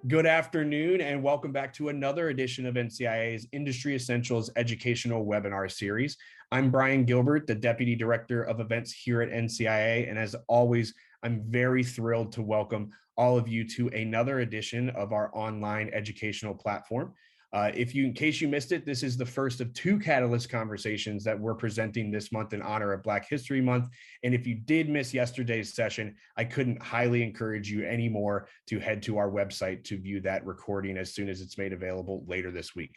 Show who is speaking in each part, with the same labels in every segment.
Speaker 1: Good afternoon and welcome back to another edition of NCIA's Industry Essentials Educational Webinar Series. I'm Brian Gilbert, the Deputy Director of Events here at NCIA, and as always, I'm very thrilled to welcome all of you to another edition of our online educational platform. In case you missed it, this is the first of two Catalyst conversations that we're presenting this month in honor of Black History Month. And if you did miss yesterday's session, I couldn't highly encourage you anymore to head to our website to view that recording as soon as it's made available later this week.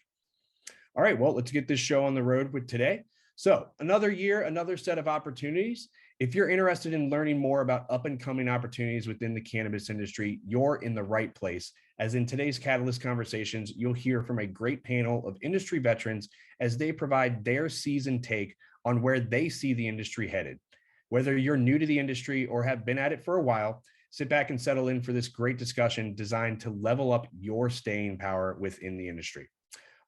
Speaker 1: All right, well, let's get this show on the road with today. So another year, another set of opportunities. If you're interested in learning more about up and coming opportunities within the cannabis industry, you're in the right place. As in today's Catalyst conversations, you'll hear from a great panel of industry veterans as they provide their seasoned take on where they see the industry headed. Whether you're new to the industry or have been at it for a while, sit back and settle in for this great discussion designed to level up your staying power within the industry.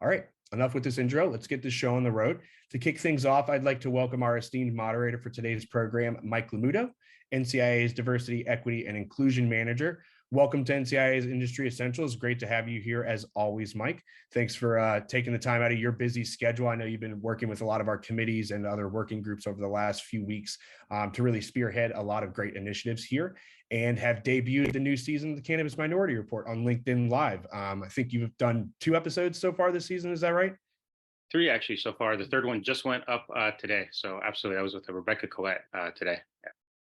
Speaker 1: All right, enough with this intro. Let's get this show on the road. To kick things off, I'd like to welcome our esteemed moderator for today's program, Mike Lamuto, NCIA's Diversity, Equity, and Inclusion Manager. Welcome to NCIA's Industry Essentials. Great to have you here as always, Mike. Thanks for taking the time out of your busy schedule. I know you've been working with a lot of our committees and other working groups over the last few weeks to really spearhead a lot of great initiatives here and have debuted the new season of the Cannabis Minority Report on LinkedIn Live. I think you've done 2 episodes so far this season. Is that right?
Speaker 2: 3 actually so far. The third one just went up today. So absolutely, I was with Rebecca Collette today. Yeah.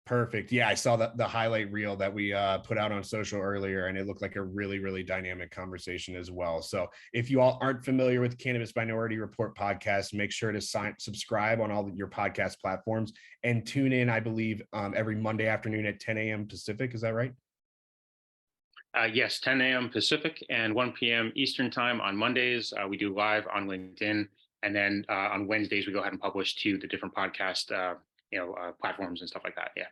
Speaker 1: Perfect. Yeah, I saw the highlight reel that we put out on social earlier, and it looked like a really, really dynamic conversation as well. So if you all aren't familiar with Cannabis Minority Report podcast, make sure to subscribe on all your podcast platforms and tune in, I believe, every Monday afternoon at 10 a.m. Pacific. Is that right?
Speaker 2: Yes, 10 a.m. Pacific and 1 p.m. Eastern time on Mondays. We do live on LinkedIn. And then on Wednesdays, we go ahead and publish to the different podcast platforms and stuff like that. Yeah.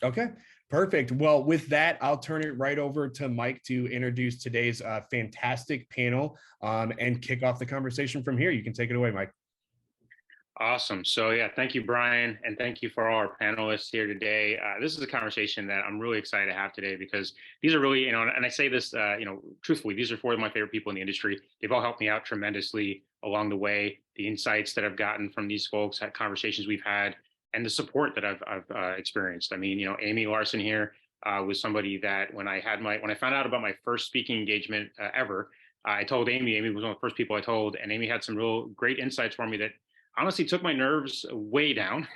Speaker 1: Okay, perfect. Well, with that, I'll turn it right over to Mike to introduce today's fantastic panel and kick off the conversation from here. You can take it away, Mike.
Speaker 2: Awesome. So yeah, thank you, Brian, and thank you for all our panelists here today. This is a conversation that I'm really excited to have today because these are really, and I say this, truthfully, these are 4 of my favorite people in the industry. They've all helped me out tremendously along the way. The insights that I've gotten from these folks, conversations we've had, and the support that I've experienced. I mean, Amy Larson here was somebody that when I found out about my first speaking engagement ever, I told Amy. Amy was one of the first people I told, and Amy had some real great insights for me that honestly took my nerves way down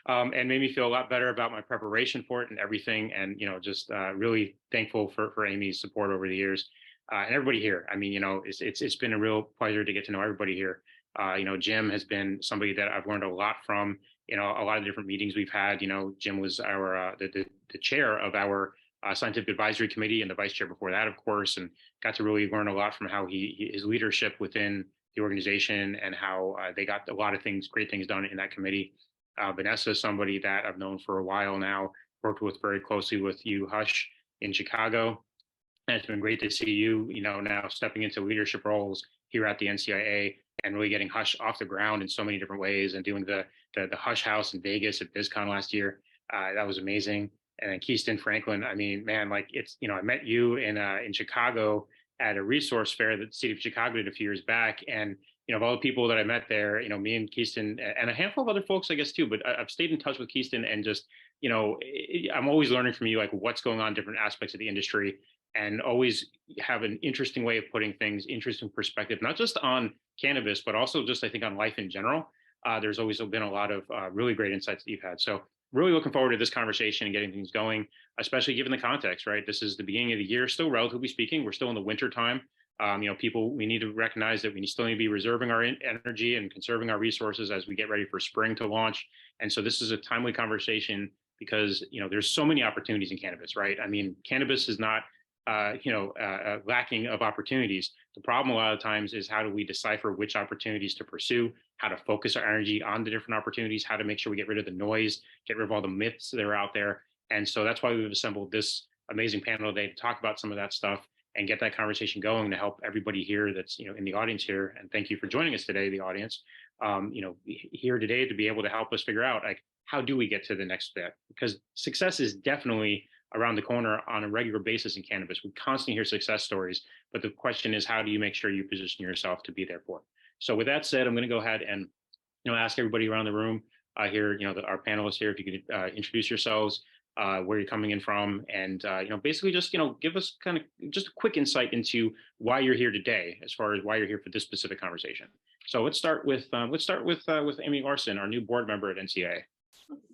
Speaker 2: and made me feel a lot better about my preparation for it and everything. And, just really thankful for Amy's support over the years and everybody here. I mean, it's been a real pleasure to get to know everybody here. Jim has been somebody that I've learned a lot from, a lot of different meetings we've had. Jim was our the chair of our scientific advisory committee and the vice chair before that, of course, and got to really learn a lot from how his leadership within the organization and how they got a lot of great things done in that committee. Vanessa is somebody that I've known for a while now, worked with very closely with you, Hush, in Chicago. And it's been great to see you, now stepping into leadership roles here at the NCIA and really getting Hush off the ground in so many different ways and doing the Hush House in Vegas at BizCon last year. That was amazing. And then Keiston Franklin, I mean, man, like I met you in Chicago at a resource fair that the city of Chicago did a few years back. And, of all the people that I met there, me and Keiston and a handful of other folks, I guess, too, but I've stayed in touch with Keiston and just, I'm always learning from you, like what's going on in different aspects of the industry and always have an interesting way of putting things, interesting perspective, not just on cannabis, but also just, I think, on life in general. There's always been a lot of really great insights that you've had. So really looking forward to this conversation and getting things going, especially given the context, right? This is the beginning of the year, still relatively speaking. We're still in the winter time. We need to recognize that we still need to be reserving our energy and conserving our resources as we get ready for spring to launch. And so this is a timely conversation because, there's so many opportunities in cannabis, right? I mean, cannabis is not, lacking of opportunities. The problem a lot of times is how do we decipher which opportunities to pursue, how to focus our energy on the different opportunities, how to make sure we get rid of the noise, get rid of all the myths that are out there. And so that's why we've assembled this amazing panel today to talk about some of that stuff and get that conversation going to help everybody here that's, in the audience here. And thank you for joining us today, the audience, here today to be able to help us figure out, like, how do we get to the next step? Because success is definitely around the corner on a regular basis in cannabis. We constantly hear success stories, but the question is, how do you make sure you position yourself to be there for it? So with that said, I'm going to go ahead and ask everybody around the room here, our panelists here, if you could introduce yourselves, where you're coming in from, and basically just give us kind of just a quick insight into why you're here today, as far as why you're here for this specific conversation. So let's start with Amy Larson, our new board member at NCIA.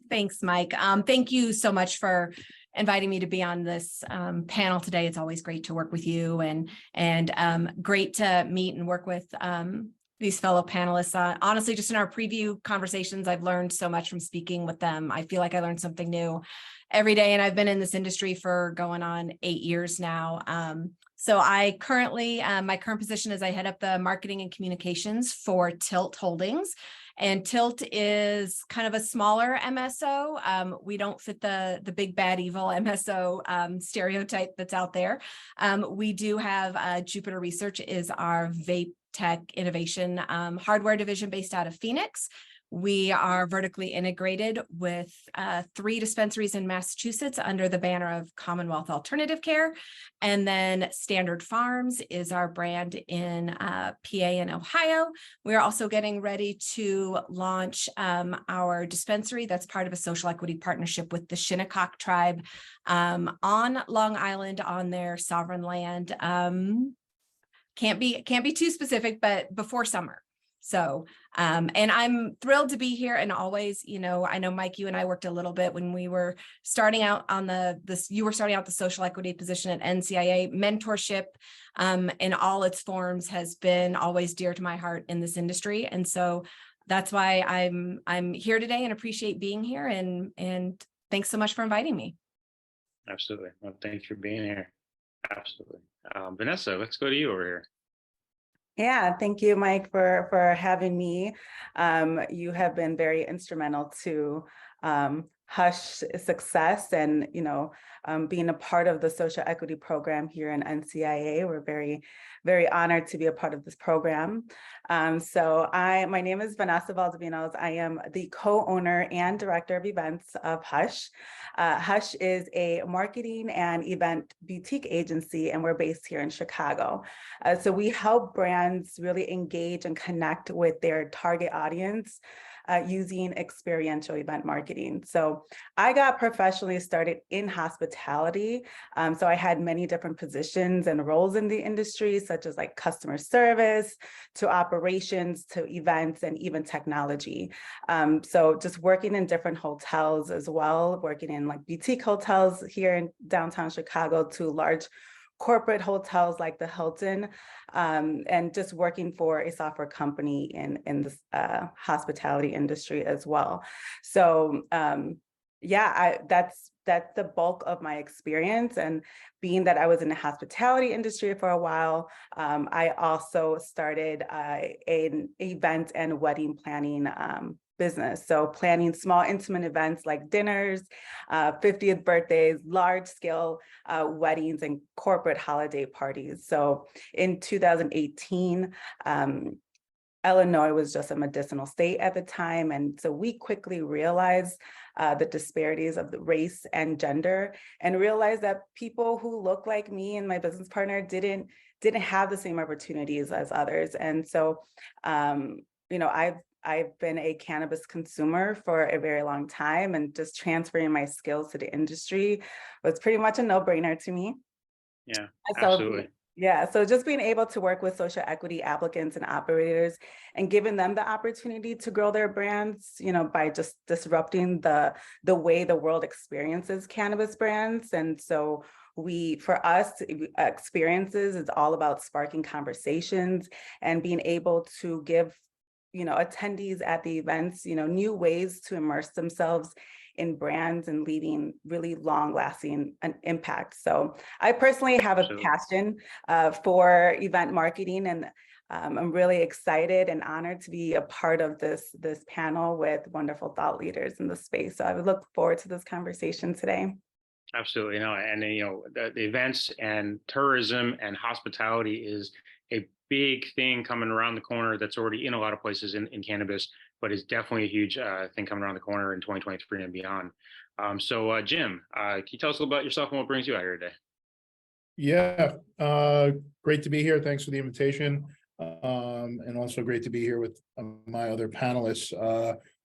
Speaker 3: Thanks, Mike. Thank you so much for inviting me to be on this panel today. It's always great to work with you, and great to meet and work with these fellow panelists. Honestly, just in our preview conversations, I've learned so much from speaking with them. I feel like I learned something new every day, and I've been in this industry for going on 8 years now. So I currently, my current position is I head up the marketing and communications for Tilt Holdings. And Tilt is kind of a smaller MSO. We don't fit the big bad evil MSO stereotype that's out there. We do have Jupiter Research is our vape tech innovation hardware division based out of Phoenix. We are vertically integrated with 3 dispensaries in Massachusetts under the banner of Commonwealth Alternative Care. And then Standard Farms is our brand in PA and Ohio. We're also getting ready to launch our dispensary that's part of a social equity partnership with the Shinnecock tribe on Long Island on their sovereign land. Can't be too specific, but before summer. So, and I'm thrilled to be here. And always, I know Mike, you and I worked a little bit when we were starting out on you were starting out the social equity position at NCIA. Mentorship in all its forms has been always dear to my heart in this industry. And so that's why I'm here today and appreciate being here. And thanks so much for inviting me.
Speaker 2: Absolutely. Well, thanks for being here. Absolutely. Vanessa, let's go to you over here.
Speaker 4: Yeah, thank you, Mike, for having me. You have been very instrumental to Hush success, and being a part of the social equity program here in NCIA. We're very, very honored to be a part of this program. So my name is Vanessa Valdovinos. I am the co-owner and director of events of Hush. Hush is a marketing and event boutique agency, and we're based here in Chicago. So we help brands really engage and connect with their target audience using experiential event marketing. So I got professionally started in hospitality. So I had many different positions and roles in the industry, such as like customer service, to operations, to events, and even technology. So just working in different hotels as well, working in like boutique hotels here in downtown Chicago, to large corporate hotels like the Hilton, and just working for a software company in the hospitality industry as well. So yeah, that's the bulk of my experience. And being that I was in the hospitality industry for a while, I also started an event and wedding planning business. So planning small intimate events like dinners, 50th birthdays, large scale weddings, and corporate holiday parties. So in 2018, Illinois was just a medicinal state at the time. And so we quickly realized the disparities of the race and gender, and realized that people who look like me and my business partner didn't have the same opportunities as others. And so, I've been a cannabis consumer for a very long time, and just transferring my skills to the industry was pretty much a no-brainer to me.
Speaker 2: Yeah,
Speaker 4: so,
Speaker 2: absolutely.
Speaker 4: Yeah, so just being able to work with social equity applicants and operators, and giving them the opportunity to grow their brands, by just disrupting the way the world experiences cannabis brands. And so for us, experiences is all about sparking conversations and being able to give attendees at the events, new ways to immerse themselves in brands and leaving really long-lasting impact. So I personally have a passion for event marketing, and I'm really excited and honored to be a part of this panel with wonderful thought leaders in the space. So I would look forward to this conversation today.
Speaker 2: Absolutely. And the events and tourism and hospitality is a big thing coming around the corner that's already in a lot of places in cannabis. but is definitely a huge thing coming around the corner in 2023 and beyond. So Jim, can you tell us a little about yourself and what brings you out here today?
Speaker 5: Yeah, great to be here. Thanks for the invitation. And also great to be here with my other panelists.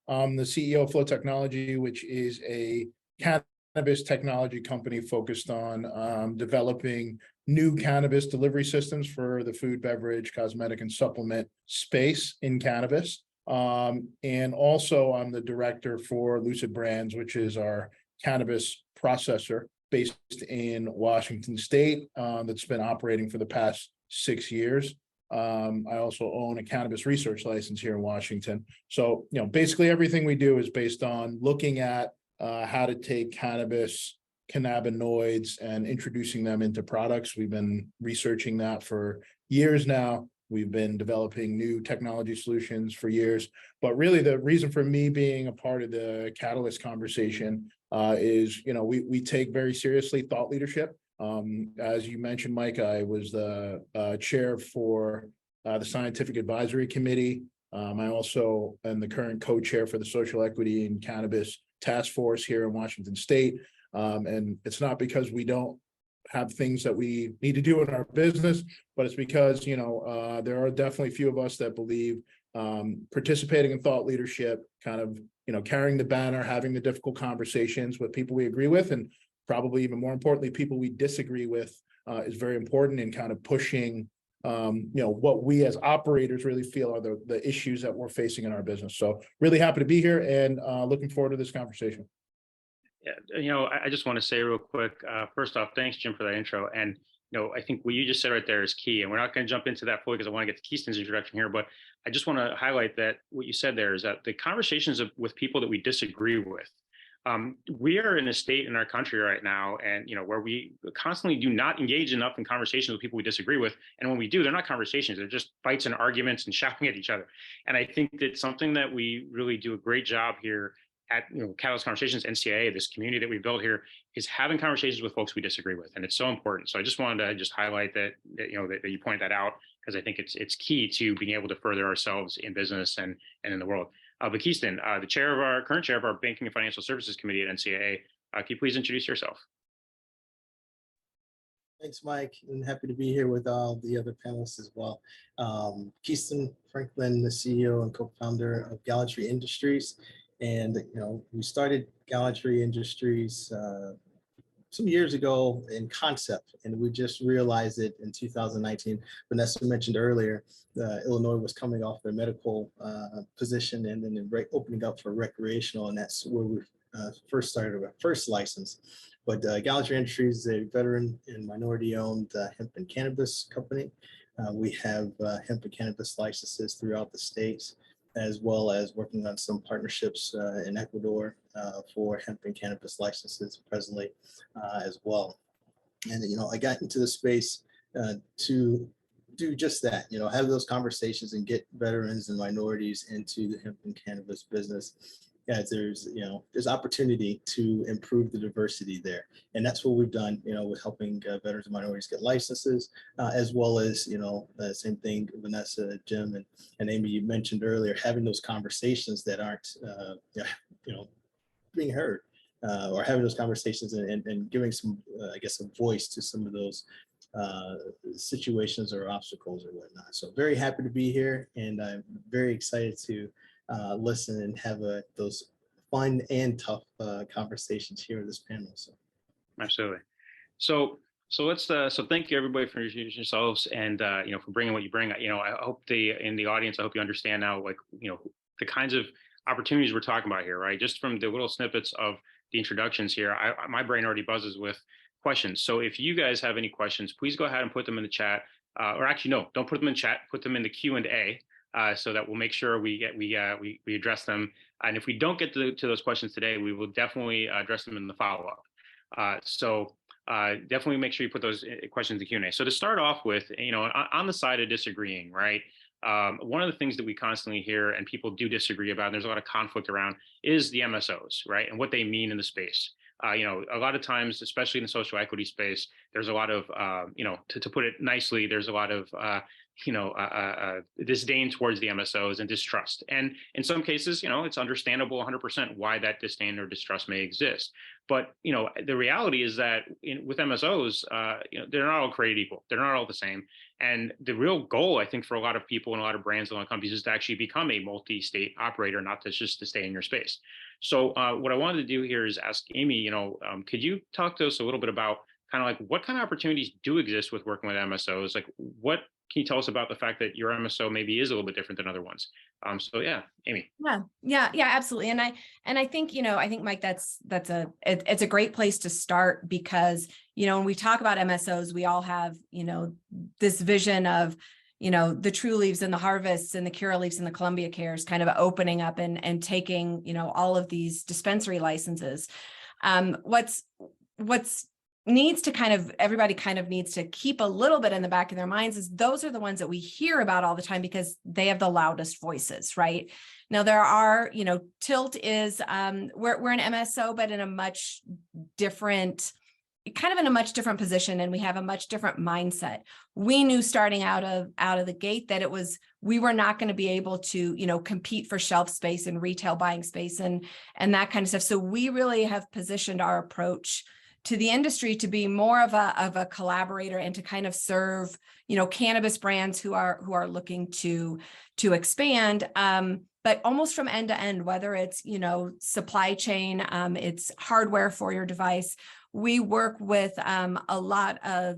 Speaker 5: I'm the CEO of Flow Technology, which is a cannabis technology company focused on developing new cannabis delivery systems for the food, beverage, cosmetic, and supplement space in cannabis. And also I'm the director for Lucid Brands, which is our cannabis processor based in Washington State, that's been operating for the past 6 years. I also own a cannabis research license here in Washington. So, basically everything we do is based on looking at how to take cannabinoids and introducing them into products. We've been researching that for years now. We've been developing new technology solutions for years. But really the reason for me being a part of the Catalyst conversation is, we take very seriously thought leadership. As you mentioned, Mike, I was the chair for the Scientific Advisory Committee. I also am the current co-chair for the Social Equity and Cannabis Task Force here in Washington State. And it's not because we don't have things that we need to do in our business, but it's because, there are definitely a few of us that believe participating in thought leadership, kind of, carrying the banner, having the difficult conversations with people we agree with, and probably even more importantly, people we disagree with, is very important in kind of pushing, what we as operators really feel are the issues that we're facing in our business. So really happy to be here and looking forward to this conversation.
Speaker 2: Yeah, I just want to say real quick, first off, thanks, Jim, for that intro. And, I think what you just said right there is key. And we're not going to jump into that fully because I want to get to Keaston's introduction here. But I just want to highlight that what you said there is that the conversations with people that we disagree with, we are in a state in our country right now, and where we constantly do not engage enough in conversations with people we disagree with. And when we do, they're not conversations; they're just fights and arguments and shouting at each other. And I think that something that we really do a great job here at Catalyst Conversations, NCIA, this community that we built here, is having conversations with folks we disagree with, and it's so important. So I just wanted to just highlight that you point that out, because I think it's key to being able to further ourselves in business and in the world. But Keaston, the current chair of our Banking and Financial Services Committee at NCIA, can you please introduce yourself?
Speaker 6: Thanks, Mike, and happy to be here with all the other panelists as well. Keaston Franklin, the CEO and co-founder of Gallantry Industries. And, we started Gallantry Industries some years ago in concept, and we just realized it in 2019. Vanessa mentioned earlier, Illinois was coming off their medical position and then opening up for recreational, and that's where we first started our first license. But Gallantry Industries is a veteran and minority-owned hemp and cannabis company. We have hemp and cannabis licenses throughout the states, as well as working on some partnerships in Ecuador for hemp and cannabis licenses presently as well. And, I got into the space to do just that, have those conversations and get veterans and minorities into the hemp and cannabis business. Yeah, there's opportunity to improve the diversity there. And that's what we've done, with helping veterans and minorities get licenses, as well as, the same thing, Vanessa, Jim, and Amy, you mentioned earlier, having those conversations that aren't, being heard, or having those conversations and giving some, a voice to some of those situations or obstacles or whatnot. So very happy to be here, and I'm very excited to listen and have those fun and tough conversations here in this panel. So,
Speaker 2: absolutely. So let's. So thank you everybody for introducing yourselves and for bringing what you bring. I hope in the audience, I hope you understand now, the kinds of opportunities we're talking about here, right? Just from the little snippets of the introductions here, my brain already buzzes with questions. So if you guys have any questions, please go ahead and put them in the chat. Or actually, no, don't put them in chat. Put them in the Q&A. So that we'll make sure we address them. And if we don't get to those questions today, we will definitely address them in the follow-up. So definitely make sure you put those questions in the Q&A. So to start off with, on the side of disagreeing, right? One of the things that we constantly hear and people do disagree about, and there's a lot of conflict around, is the MSOs, right? And what they mean in the space. A lot of times, especially in the social equity space, there's a lot of, to put it nicely, there's a lot of disdain towards the MSOs and distrust. And in some cases, it's understandable 100% why that disdain or distrust may exist. But the reality is that with MSOs, they're not all created equal. They're not all the same. And the real goal, I think, for a lot of people and a lot of brands and a lot of companies is to actually become a multi-state operator, not just to stay in your space. So what I wanted to do here is ask Amy, could you talk to us a little bit about kind of like what kind of opportunities do exist with working with MSOs? Like, what can you tell us about the fact that your MSO maybe is a little bit different than other ones? So yeah, Amy.
Speaker 3: Yeah, absolutely. And I think, I think, Mike, it's a great place to start because, when we talk about MSOs, we all have, this vision of, the True Leaves and the Harvests and the Curaleafs and the Columbia Cares kind of opening up and taking, all of these dispensary licenses. What's needs to everybody needs to keep a little bit in the back of their minds is those are the ones that we hear about all the time because they have the loudest voices, right? Now there are, Tilt is, we're an MSO, but in a much different, position, and we have a much different mindset. We knew starting out of the gate that we were not going to be able to, compete for shelf space and retail buying space and that kind of stuff. So we really have positioned our approach to the industry to be more of a collaborator and to kind of serve, cannabis brands who are looking to expand, but almost from end to end, whether it's, supply chain, it's hardware for your device. We work with a lot of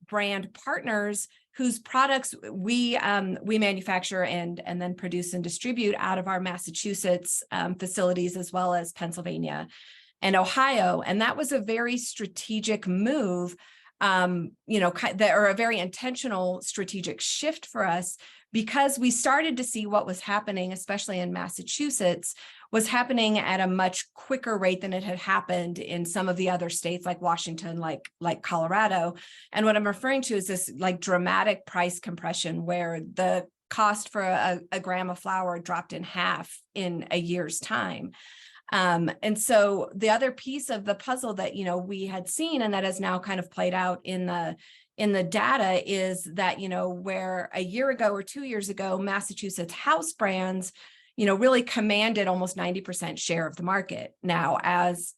Speaker 3: brand partners whose products we manufacture and then produce and distribute out of our Massachusetts facilities, as well as Pennsylvania and Ohio. And that was a very strategic move, or a very intentional strategic shift for us, because we started to see what was happening, especially in Massachusetts, was happening at a much quicker rate than it had happened in some of the other states like Washington, like Colorado. And what I'm referring to is this like dramatic price compression where the cost for a gram of flower dropped in half in a year's time. And so the other piece of the puzzle that, we had seen and that has now kind of played out in the data is that, where a year ago or 2 years ago, Massachusetts house brands, really commanded almost 90% share of the market. Now, as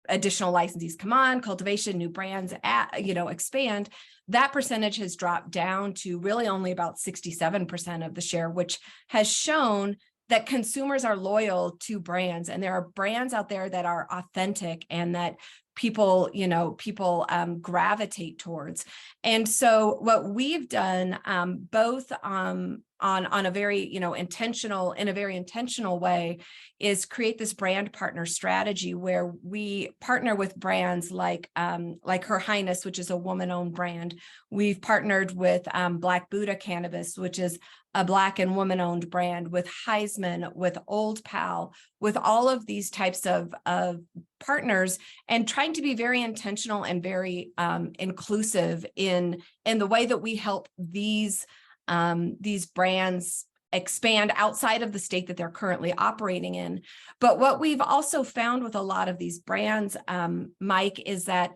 Speaker 3: additional licensees come on, cultivation, new brands, expand, that percentage has dropped down to really only about 67% of the share, which has shown that consumers are loyal to brands, and there are brands out there that are authentic and that people gravitate towards. And so what we've done, both on a very intentional way, is create this brand partner strategy where we partner with brands like Her Highness, which is a woman-owned brand. We've partnered with Black Buddha Cannabis, which is a Black and woman-owned brand, with Heisman, with Old Pal, with all of these types of partners, and trying to be very intentional and very inclusive in the way that we help these brands expand outside of the state that they're currently operating in. But what we've also found with a lot of these brands, Mike, is that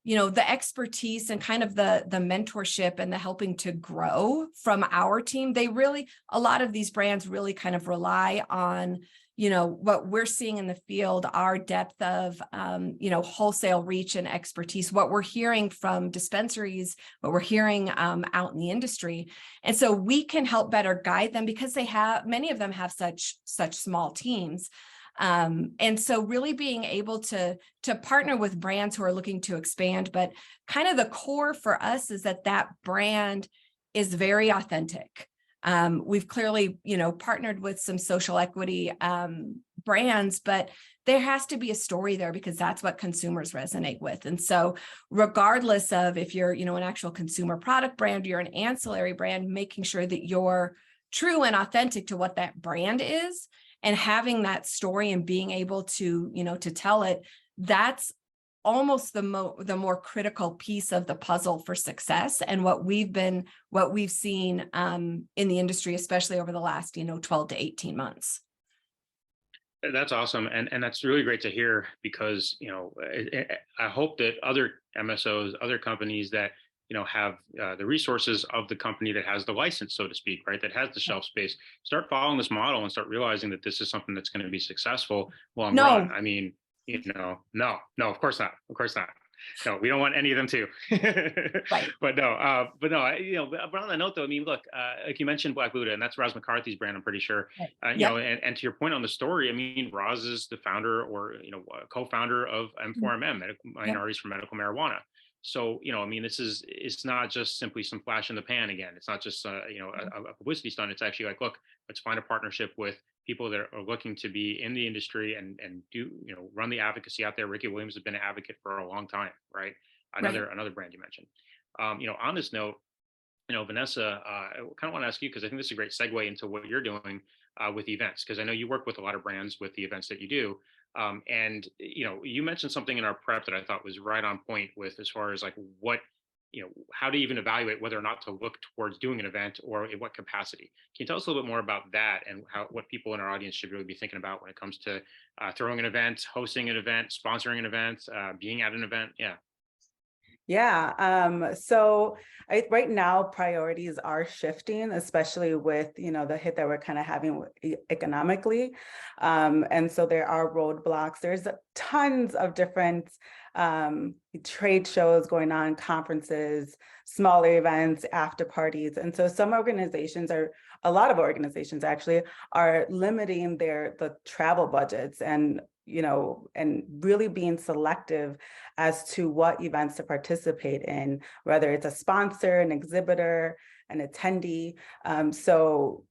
Speaker 3: the expertise and kind of the mentorship and the helping to grow from our team, a lot of these brands really kind of rely on, what we're seeing in the field, our depth of, wholesale reach and expertise, what we're hearing from dispensaries, what we're hearing out in the industry. And so we can help better guide them because many of them have such small teams. And so really being able to partner with brands who are looking to expand, but kind of the core for us is that brand is very authentic. We've clearly, partnered with some social equity brands, but there has to be a story there because that's what consumers resonate with. And so regardless of if you're, an actual consumer product brand, you're an ancillary brand, making sure that you're true and authentic to what that brand is, and having that story and being able to, to tell it, that's almost the more critical piece of the puzzle for success, and what we've seen in the industry, especially over the last, 12 to 18 months.
Speaker 2: That's awesome. And that's really great to hear because, I hope that other MSOs, other companies that have the resources of the company that has the license, so to speak, right? That has the shelf space. Start following this model and start realizing that this is something that's going to be successful long run. I mean, no, of course not. Of course not. No, we don't want any of them to.
Speaker 3: Right.
Speaker 2: But no, but on that note though, I mean, look, like you mentioned Black Buddha, and that's Roz McCarthy's brand, I'm pretty sure.
Speaker 3: Right.
Speaker 2: And to your point on the story, I mean, Roz is the founder or, co-founder of M4MM, Minorities for Medical Marijuana. So, I mean, it's not just simply some flash in the pan again. It's not just, a publicity stunt. It's actually like, look, let's find a partnership with people that are looking to be in the industry and do, run the advocacy out there. Ricky Williams has been an advocate for a long time, right? Another brand you mentioned. On this note, Vanessa, I kind of want to ask you, because I think this is a great segue into what you're doing with events, because I know you work with a lot of brands with the events that you do. And you mentioned something in our prep that I thought was right on point with as far as like what, how to even evaluate whether or not to look towards doing an event or in what capacity. Can you tell us a little bit more about that and what people in our audience should really be thinking about when it comes to throwing an event, hosting an event, sponsoring an event, being at an event? Yeah.
Speaker 4: Yeah. So right now priorities are shifting, especially with, the hit that we're kind of having economically. And so there are roadblocks. There's tons of different trade shows going on, conferences, smaller events, after parties. And so a lot of organizations actually are limiting the travel budgets and really being selective as to what events to participate in, whether it's a sponsor, an exhibitor, an attendee. So,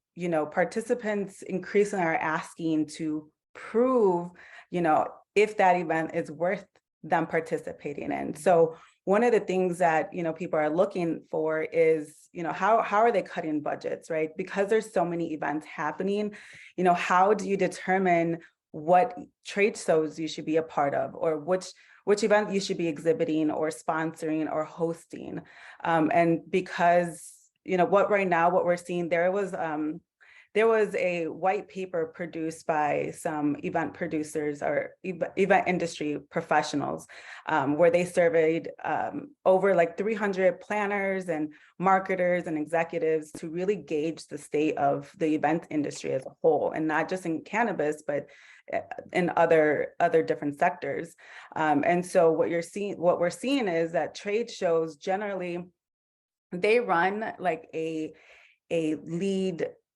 Speaker 4: participants increasingly are asking to prove, if that event is worth them participating in. So one of the things that, people are looking for is, how are they cutting budgets, right? Because there's so many events happening, how do you determine what trade shows you should be a part of, or which event you should be exhibiting or sponsoring or hosting. And because, what we're seeing, there was a white paper produced by some event producers or event industry professionals, where they surveyed over like 300 planners and marketers and executives to really gauge the state of the event industry as a whole, and not just in cannabis, but in other different sectors. And so what we're seeing is that trade shows generally, they run like a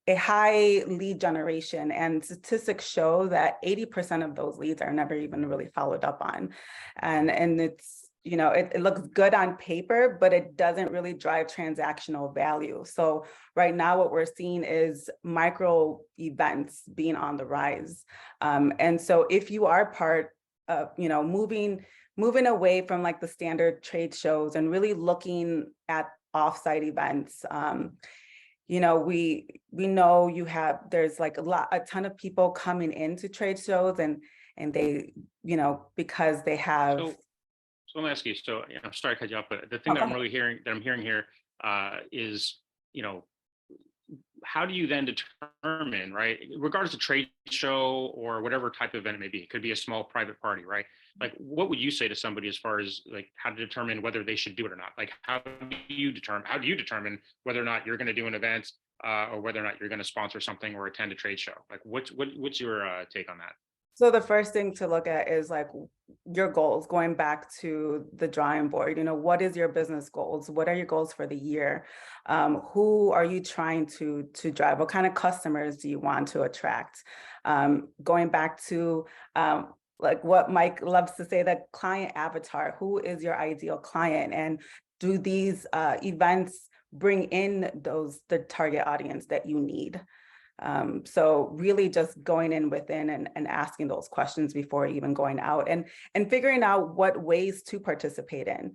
Speaker 4: high lead generation, and statistics show that 80% of those leads are never even really followed up on. And it's, it looks good on paper, but it doesn't really drive transactional value. So right now what we're seeing is micro events being on the rise. And so if you are part of, moving away from like the standard trade shows and really looking at offsite events, we know there's like a ton of people coming into trade shows and they, because they have.
Speaker 2: So let me ask you, I'm sorry to cut you off, but the thing that I'm hearing here is, how do you then determine, right, regardless of trade show or whatever type of event it may be, it could be a small private party, right? Like, what would you say to somebody as far as like how to determine whether they should do it or not? Like, how do you determine whether or not you're going to do an event or whether or not you're going to sponsor something or attend a trade show? Like, what's your take on that?
Speaker 4: So the first thing to look at is like your goals, going back to the drawing board. What is your business goals? What are your goals for the year? Who are you trying to drive? What kind of customers do you want to attract? Going back to like what Mike loves to say, that client avatar. Who is your ideal client? And do these events bring in the target audience that you need? So really just going in within and asking those questions before even going out and figuring out what ways to participate in.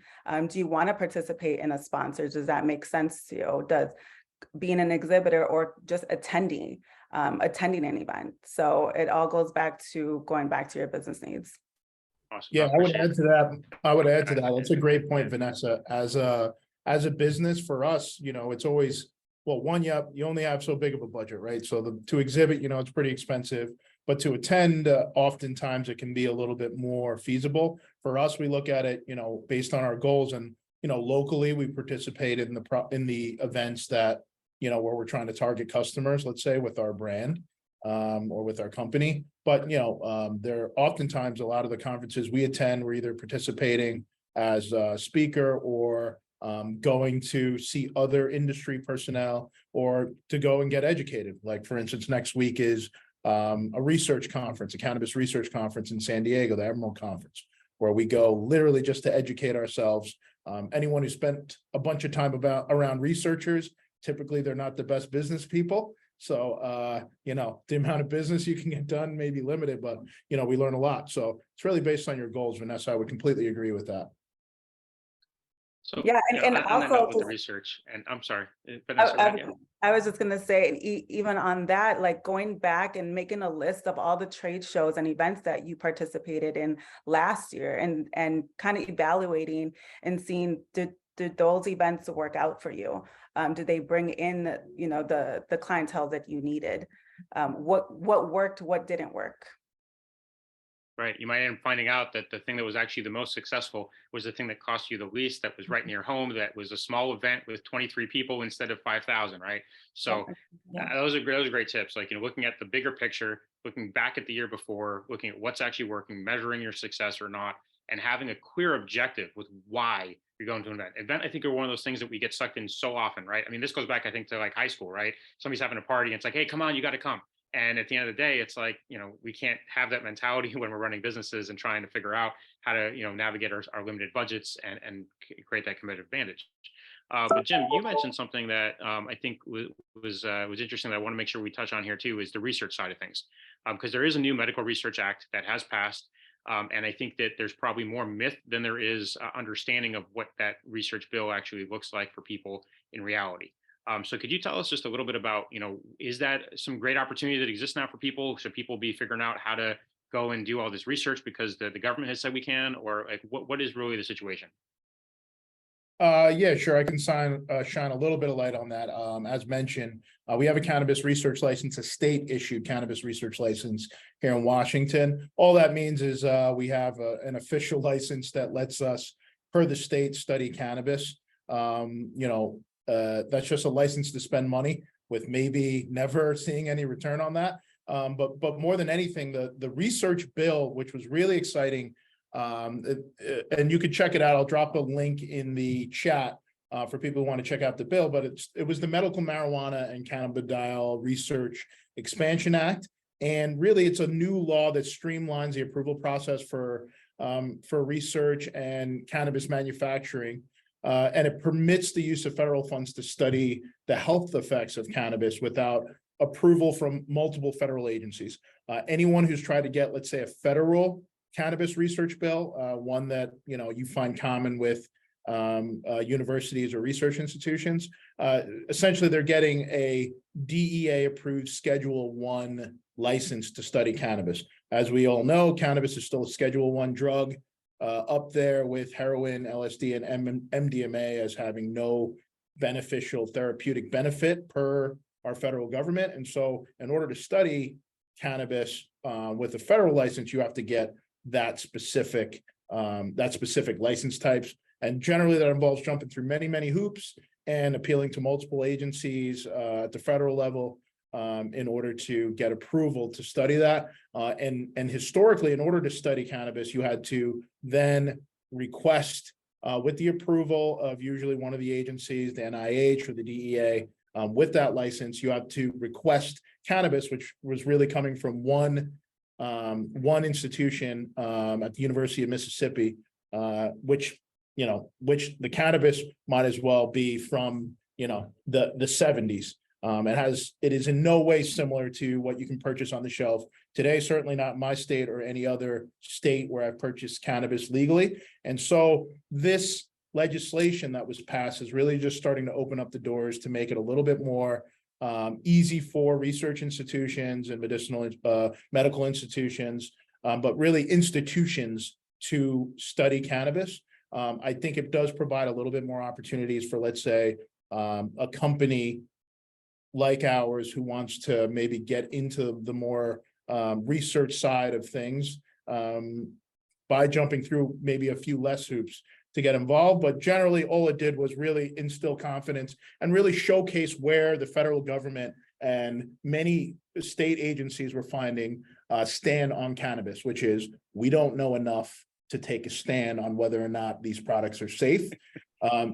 Speaker 4: Do you want to participate in a sponsor? Does that make sense to you? Does being an exhibitor or just attending an event? So it all goes back to going back to your business needs.
Speaker 2: Awesome.
Speaker 5: Yeah, I would add to that. That's a great point, Vanessa. As a business for us, it's always, well, one, you only have so big of a budget, right? So to exhibit, it's pretty expensive, but to attend, oftentimes it can be a little bit more feasible. For us, we look at it, based on our goals, and, locally, we participated in the events that, where we're trying to target customers, let's say, with our brand or with our company. But, there are oftentimes a lot of the conferences we attend, we're either participating as a speaker or going to see other industry personnel or to go and get educated. Like, for instance, next week is a research conference, a cannabis research conference in San Diego, the Emerald Conference, where we go literally just to educate ourselves. Anyone who spent a bunch of time around researchers, typically they're not the best business people. So, the amount of business you can get done may be limited, but, we learn a lot. So it's really based on your goals, Vanessa. I would completely agree with that.
Speaker 2: So
Speaker 4: Yeah, and
Speaker 2: on that
Speaker 4: also
Speaker 2: note with the research, and I'm sorry, Vanessa, go ahead, yeah.
Speaker 4: I was just gonna say, even on that, like going back and making a list of all the trade shows and events that you participated in last year, and kind of evaluating and seeing, did those events work out for you? Did they bring in, the clientele that you needed? What worked, what didn't work?
Speaker 2: Right. You might end up finding out that the thing that was actually the most successful was the thing that cost you the least, that was right in your home, that was a small event with 23 people instead of 5,000, right? So those are great tips. Like, looking at the bigger picture, looking back at the year before, looking at what's actually working, measuring your success or not, and having a clear objective with why you're going to an event. I think, are one of those things that we get sucked in so often, right? I mean, this goes back, I think, to like high school, right? Somebody's having a party and it's like, hey, come on, you got to come. And at the end of the day, it's like, we can't have that mentality when we're running businesses and trying to figure out how to, navigate our limited budgets and create that competitive advantage. But Jim, you mentioned something that I think was interesting that I want to make sure we touch on here too, is the research side of things. Because there is a new Medical Research Act that has passed. And I think that there's probably more myth than there is understanding of what that research bill actually looks like for people in reality. So could you tell us just a little bit about, is that some great opportunity that exists now for people? Should people be figuring out how to go and do all this research because the government has said we can, or like what is really the situation?
Speaker 5: Yeah, sure. I can shine a little bit of light on that. As mentioned, we have a cannabis research license, a state issued cannabis research license here in Washington. All that means is we have an official license that lets us, per the state, study cannabis. That's just a license to spend money with maybe never seeing any return on that. But more than anything, the research bill, which was really exciting, and you could check it out. I'll drop a link in the chat for people who want to check out the bill. But it was the Medical Marijuana and Cannabidiol Research Expansion Act, and really it's a new law that streamlines the approval process for research and cannabis manufacturing. And it permits the use of federal funds to study the health effects of cannabis without approval from multiple federal agencies. Anyone who's tried to get, let's say, a federal cannabis research bill, one that you find common with universities or research institutions, essentially they're getting a DEA-approved Schedule I license to study cannabis. As we all know, cannabis is still a Schedule I drug. Up there with heroin, LSD, and MDMA as having no beneficial therapeutic benefit per our federal government. And so in order to study cannabis with a federal license, you have to get that specific license types. And generally that involves jumping through many, many hoops and appealing to multiple agencies at the federal level in order to get approval to study that. And historically, in order to study cannabis, you had to then request with the approval of usually one of the agencies, the NIH or the DEA, with that license, you have to request cannabis, which was really coming from one institution at the University of Mississippi, which the cannabis might as well be from the 70s. It is in no way similar to what you can purchase on the shelf today, certainly not in my state or any other state where I've purchased cannabis legally. And so this legislation that was passed is really just starting to open up the doors to make it a little bit more easy for research institutions and medical institutions, but really institutions to study cannabis. I think it does provide a little bit more opportunities for, let's say, a company like ours who wants to maybe get into the more research side of things by jumping through maybe a few less hoops to get involved, but generally all it did was really instill confidence and really showcase where the federal government and many state agencies were finding stand on cannabis, which is we don't know enough to take a stand on whether or not these products are safe.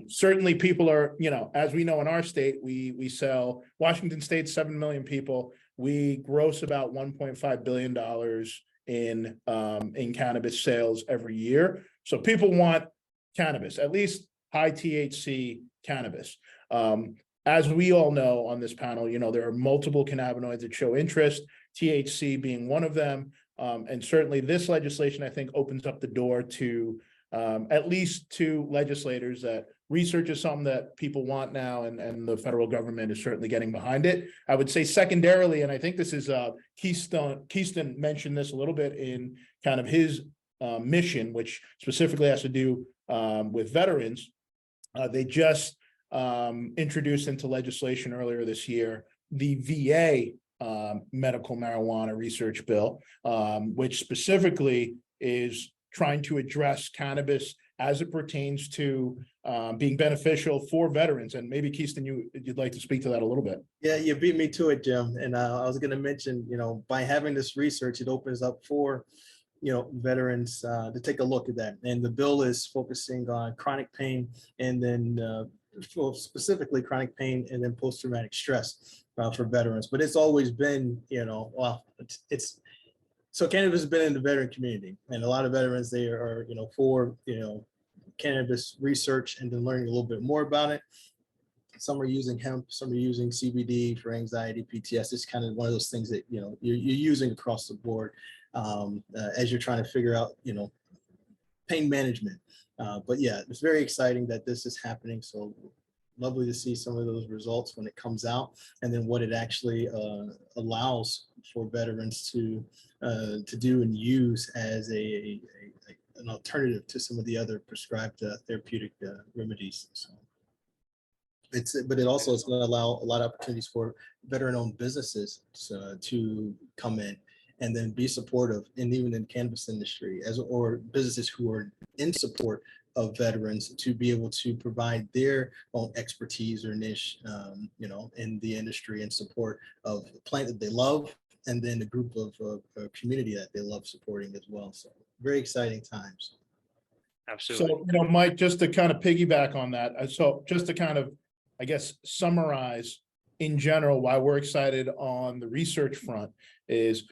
Speaker 5: Certainly people are, as we know in our state, we sell, Washington State, 7 million people. We gross about $1.5 billion in cannabis sales every year. So people want cannabis, at least high THC cannabis. As we all know on this panel, there are multiple cannabinoids that show interest, THC being one of them. And certainly this legislation, I think, opens up the door to at least to legislators that research is something that people want now, and the federal government is certainly getting behind it. I would say secondarily, and I think this is Keystone mentioned this a little bit in kind of his mission, which specifically has to do with veterans. They just introduced into legislation earlier this year the VA medical marijuana research bill, which specifically is trying to address cannabis as it pertains to being beneficial for veterans. And maybe Keystone, you'd like to speak to that a little bit.
Speaker 6: Yeah, you beat me to it, Jim. And I was going to mention, by having this research, it opens up for veterans to take a look at that. And the bill is focusing on chronic pain, and then specifically chronic pain and then post-traumatic stress for veterans. But it's always been, so cannabis has been in the veteran community, and a lot of veterans, they are, for, cannabis research and then learning a little bit more about it. Some are using hemp, some are using CBD for anxiety, PTSD. It's kind of one of those things that, you're using across the board as you're trying to figure out, pain management. But yeah, it's very exciting that this is happening. So lovely to see some of those results when it comes out, and then what it actually allows for veterans to do and use as an alternative to some of the other prescribed therapeutic remedies. So but it also is going to allow a lot of opportunities for veteran-owned businesses to come in and then be supportive, and even in cannabis industry, or businesses who are in support of veterans, to be able to provide their own expertise or niche, in the industry, in support of the plant that they love, and then a group of a community that they love supporting as well. So very exciting times.
Speaker 2: Absolutely.
Speaker 5: So, Mike, just to kind of piggyback on that, so just to kind of, I guess, summarize in general why we're excited on the research front is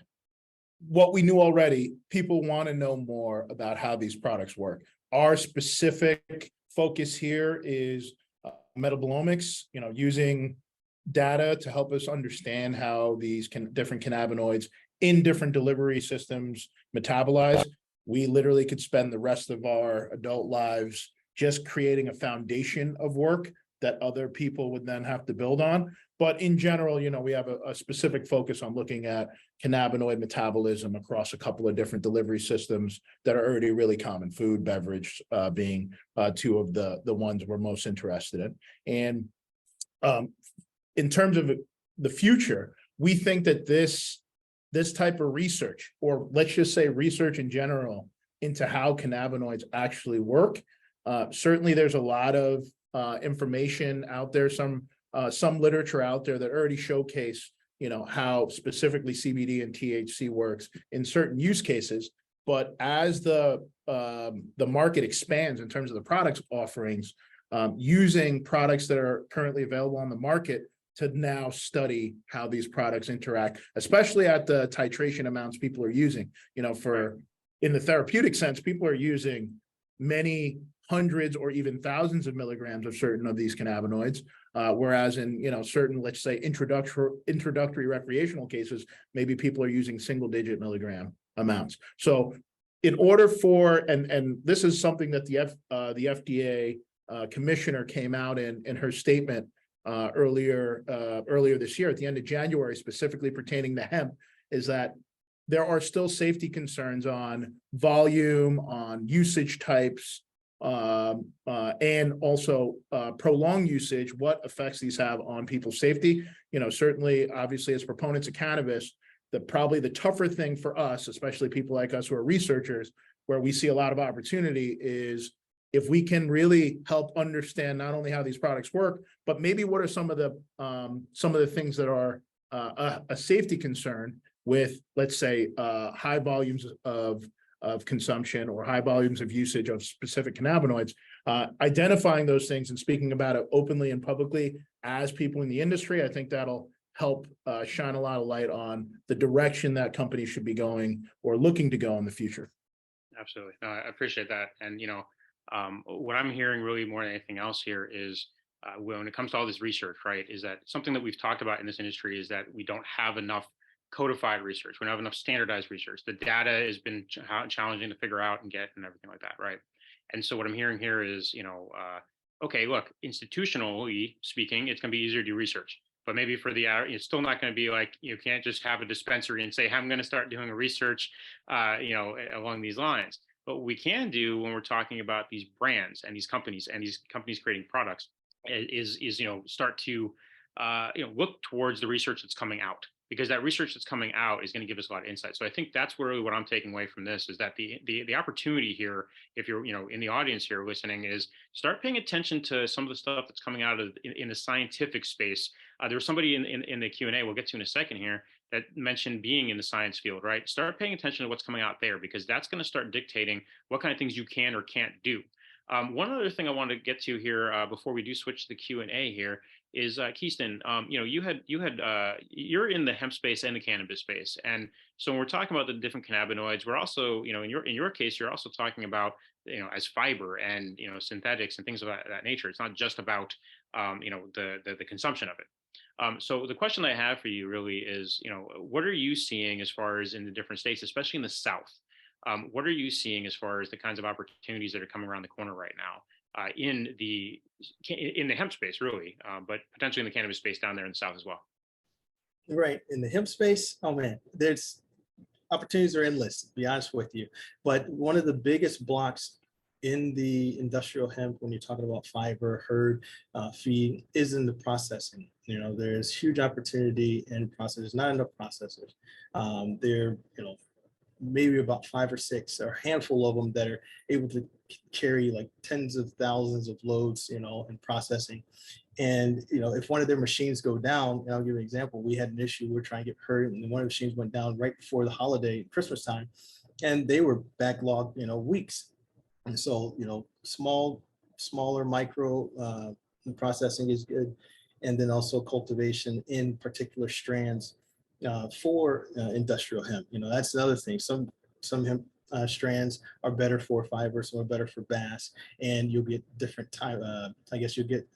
Speaker 5: what we knew already. People want to know more about how these products work. Our specific focus here is metabolomics, using data to help us understand how these different cannabinoids in different delivery systems metabolize. We literally could spend the rest of our adult lives just creating a foundation of work that other people would then have to build on. But in general, we have a specific focus on looking at cannabinoid metabolism across a couple of different delivery systems that are already really common, food, beverage being two of the ones we're most interested in. And in terms of the future, we think that this type of research, or let's just say research in general, into how cannabinoids actually work, certainly there's a lot of information out there, some literature out there that already showcase, how specifically CBD and THC works in certain use cases. But as the market expands in terms of the products offerings, using products that are currently available on the market to now study how these products interact, especially at the titration amounts people are using, in the therapeutic sense, people are using many hundreds or even thousands of milligrams of certain of these cannabinoids, whereas in certain, let's say, introductory recreational cases, maybe people are using single-digit milligram amounts. So in order for, and this is something that the FDA commissioner came out in her statement earlier this year at the end of January, specifically pertaining to hemp, is that there are still safety concerns on volume, on usage types, and also prolonged usage, what effects these have on people's safety. Certainly, obviously, as proponents of cannabis, probably the tougher thing for us, especially people like us who are researchers, where we see a lot of opportunity, is if we can really help understand not only how these products work, but maybe what are some of the things that are a safety concern with, let's say, high volumes of consumption or high volumes of usage of specific cannabinoids, identifying those things and speaking about it openly and publicly as people in the industry, I think that'll help shine a lot of light on the direction that companies should be going or looking to go in the future.
Speaker 2: Absolutely. No, I appreciate that. And, what I'm hearing really more than anything else here is when it comes to all this research, right, is that something that we've talked about in this industry is that we don't have enough codified research. We don't have enough standardized research. The data has been challenging to figure out and get and everything like that, right? And so what I'm hearing here is, okay, look, institutionally speaking, it's going to be easier to do research. But maybe for it's still not going to be like, you can't just have a dispensary and say, I'm going to start doing a research, along these lines. But what we can do when we're talking about these brands and these companies creating products is start to, look towards the research that's coming out, because that research that's coming out is going to give us a lot of insight. So I think that's really what I'm taking away from this, is that the opportunity here, if you're in the audience here listening, is start paying attention to some of the stuff that's coming out of in the scientific space. There was somebody in the Q&A we'll get to in a second here that mentioned being in the science field, right? Start paying attention to what's coming out there, because that's going to start dictating what kind of things you can or can't do. One other thing I wanted to get to here before we do switch to the Q&A here is Keiston, you're in the hemp space and the cannabis space, and so when we're talking about the different cannabinoids, we're also, in your case, you're also talking about, as fiber and synthetics and things of that nature. It's not just about the consumption of it. So the question I have for you really is, what are you seeing as far as in the different states, especially in the South? What are you seeing as far as the kinds of opportunities that are coming around the corner right now in the hemp space, really, but potentially in the cannabis space down there in the South as well?
Speaker 6: Right. In the hemp space, oh man, there's opportunities are endless, to be honest with you. But one of the biggest blocks in the industrial hemp, when you're talking about fiber, herd, feed, is in the processing. There's huge opportunity in processors, not enough processors. There, maybe about 5 or 6 or a handful of them that are able to carry like tens of thousands of loads, in processing. And, if one of their machines go down, and I'll give you an example, we had an issue, we were trying to get herd, and one of the machines went down right before the holiday, Christmas time, and they were backlogged, weeks. And so, smaller micro processing is good. And then also cultivation in particular strands for industrial hemp. That's another thing. Some hemp strands are better for fiber, some are better for bass, and you'll get different time. I guess you'll get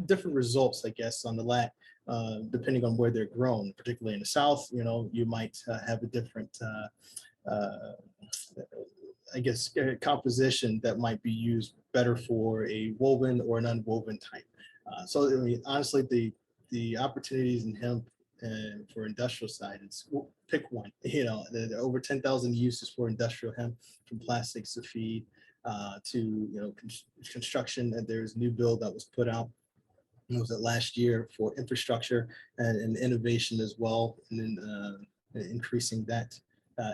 Speaker 6: different results, I guess, on the lat, depending on where they're grown. Particularly in the South, you might have a different, I guess, composition that might be used better for a woven or an unwoven type. So I mean, honestly, the opportunities in hemp and for industrial side, it's pick one. There are over 10,000 uses for industrial hemp, from plastics to feed to construction. And there's a new bill that was put out. It was last year for infrastructure and innovation as well, and then increasing that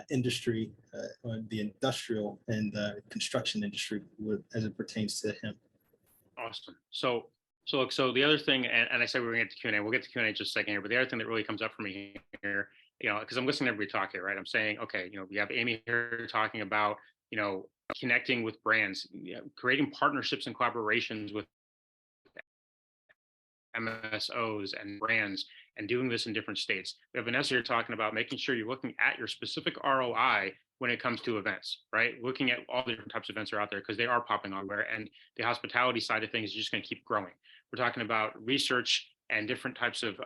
Speaker 6: industry, the industrial and construction industry as it pertains to hemp.
Speaker 2: Awesome. So look, so the other thing, and I said we were going to get to Q&A, we'll get to Q&A in just a second here, but the other thing that really comes up for me here, because I'm listening to everybody talk here, right? I'm saying, okay, we have Amy here talking about, connecting with brands, creating partnerships and collaborations with MSOs and brands, and doing this in different states. We have Vanessa here talking about making sure you're looking at your specific ROI when it comes to events, right? Looking at all the different types of events that are out there, because they are popping everywhere, and the hospitality side of things is just going to keep growing. We're talking about research and different types of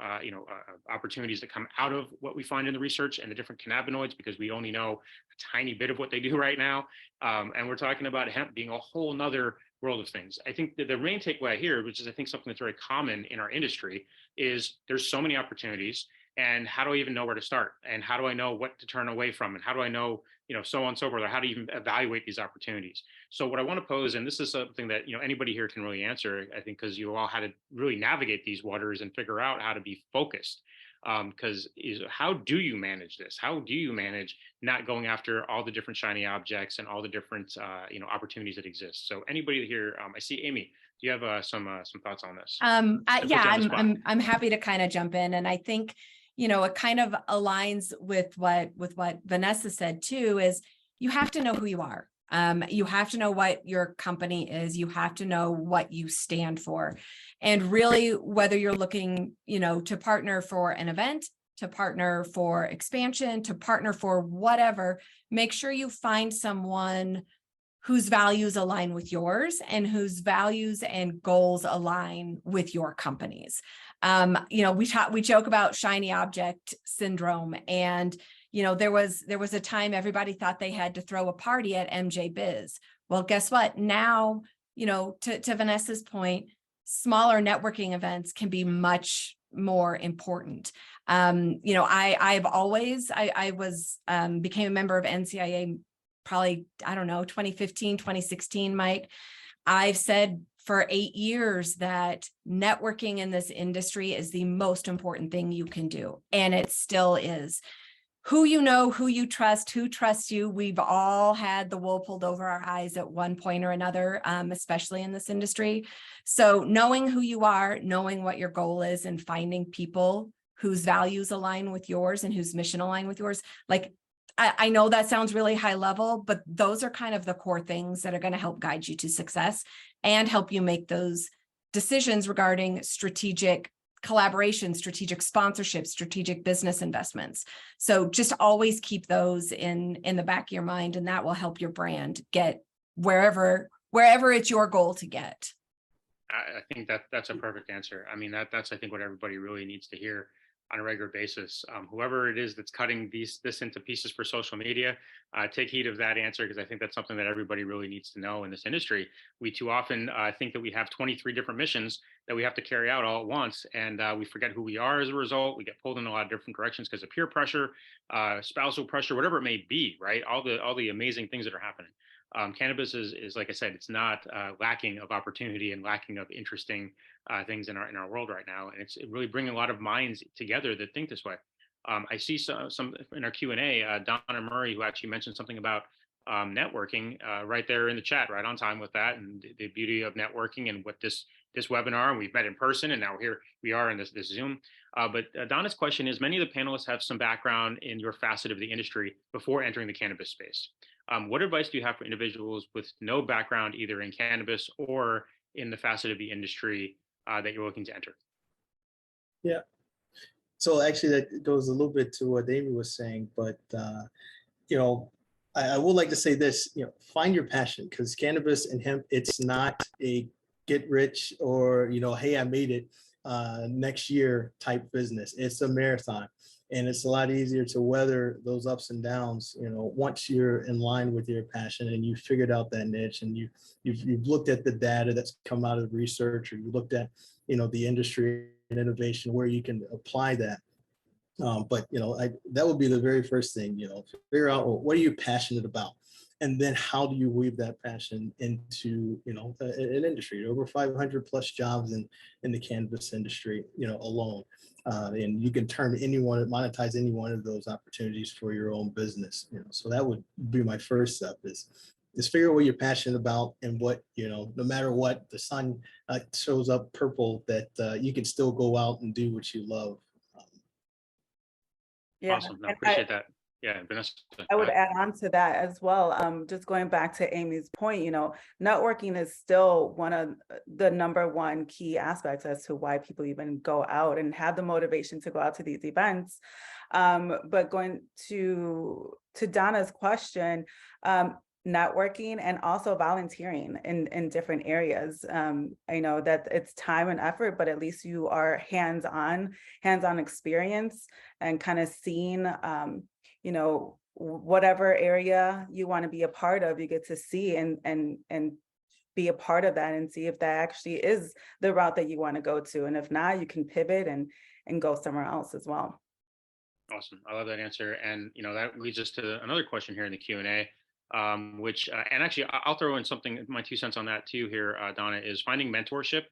Speaker 2: opportunities that come out of what we find in the research, and the different cannabinoids, because we only know a tiny bit of what they do right now. And we're talking about hemp being a whole nother world of things. I think that the main takeaway here, which is I think something that's very common in our industry, is there's so many opportunities, and how do I even know where to start? And how do I know what to turn away from? And how do I know, so on and so forth, or how to even evaluate these opportunities? So what I want to pose, and this is something that, anybody here can really answer, I think, because you all had to really navigate these waters and figure out how to be focused. Because how do you manage this? How do you manage not going after all the different shiny objects and all the different opportunities that exist? So anybody here, I see Amy. Do you have some thoughts on this?
Speaker 3: Yeah, I'm happy to kind of jump in, and I think it kind of aligns with what Vanessa said too. Is you have to know who you are. You have to know what your company is. You have to know what you stand for. And really, whether you're looking, to partner for an event, to partner for expansion, to partner for whatever, make sure you find someone whose values align with yours and whose values and goals align with your company's. We joke about shiny object syndrome, and there was a time everybody thought they had to throw a party at MJ Biz. Well, guess what? Now, to Vanessa's point, smaller networking events can be much more important. I've always, I was, became a member of NCIA probably, 2015, 2016, Mike. I've said for 8 years that networking in this industry is the most important thing you can do. And it still is. Who you know, who you trust, who trusts you. We've all had the wool pulled over our eyes at one point or another, especially in this industry. So knowing who you are, knowing what your goal is, and finding people whose values align with yours and whose mission align with yours. Like, I know that sounds really high level, but those are kind of the core things that are going to help guide you to success and help you make those decisions regarding strategic collaboration, strategic sponsorship, strategic business investments. So just always keep those in the back of your mind, and that will help your brand get wherever it's your goal to get.
Speaker 2: I think that's a perfect answer. I mean, that's I think what everybody really needs to hear on a regular basis. Whoever it is that's cutting this into pieces for social media, take heed of that answer, because I think that's something that everybody really needs to know in this industry. We too often think that we have 23 different missions that we have to carry out all at once, and we forget who we are as a result. We get pulled in a lot of different directions because of peer pressure, spousal pressure, whatever it may be, right? All the amazing things that are happening. Cannabis is, like I said, it's not lacking of opportunity and lacking of interesting things in our world right now, and it's really bringing a lot of minds together that think this way. I see some in our Q&A, Donna Murray, who actually mentioned something about networking right there in the chat, right on time with that, and the beauty of networking and what this webinar. And we've met in person, and now here we are in this Zoom. But Donna's question is: many of the panelists have some background in your facet of the industry before entering the cannabis space. What advice do you have for individuals with no background either in cannabis or in the facet of the industry that you're looking to enter?
Speaker 6: Yeah. So actually that goes a little bit to what Amy was saying, but I would like to say this, find your passion, because cannabis and hemp, it's not a get rich or, hey, I made it next year type business. It's a marathon. And it's a lot easier to weather those ups and downs, once you're in line with your passion and you figured out that niche, and you've looked at the data that's come out of the research, or you looked at, the industry and innovation where you can apply that. But that would be the very first thing, figure out, well, what are you passionate about? And then how do you weave that passion into, an industry? Over 500 plus jobs in the cannabis industry, alone. And you can monetize any one of those opportunities for your own business. So that would be my first step, is figure out what you're passionate about, and what, no matter what the sun shows up purple, that you can still go out and do what you love.
Speaker 4: Yeah,
Speaker 2: awesome. No, appreciate that. Yeah, Vanessa.
Speaker 4: I would add on to that as well. Just going back to Amy's point, networking is still one of the #1 key aspects as to why people even go out and have the motivation to go out to these events. But going to Donna's question, networking and also volunteering in different areas. I know that it's time and effort, but at least you are hands-on experience, and kind of seeing, whatever area you want to be a part of, you get to see and be a part of that, and see if that actually is the route that you want to go to. And if not, you can pivot and go somewhere else as well.
Speaker 2: Awesome. I love that answer. And, that leads us to another question here in the Q&A, which, and actually I'll throw in something, my 2 cents on that too here, Donna, is finding mentorship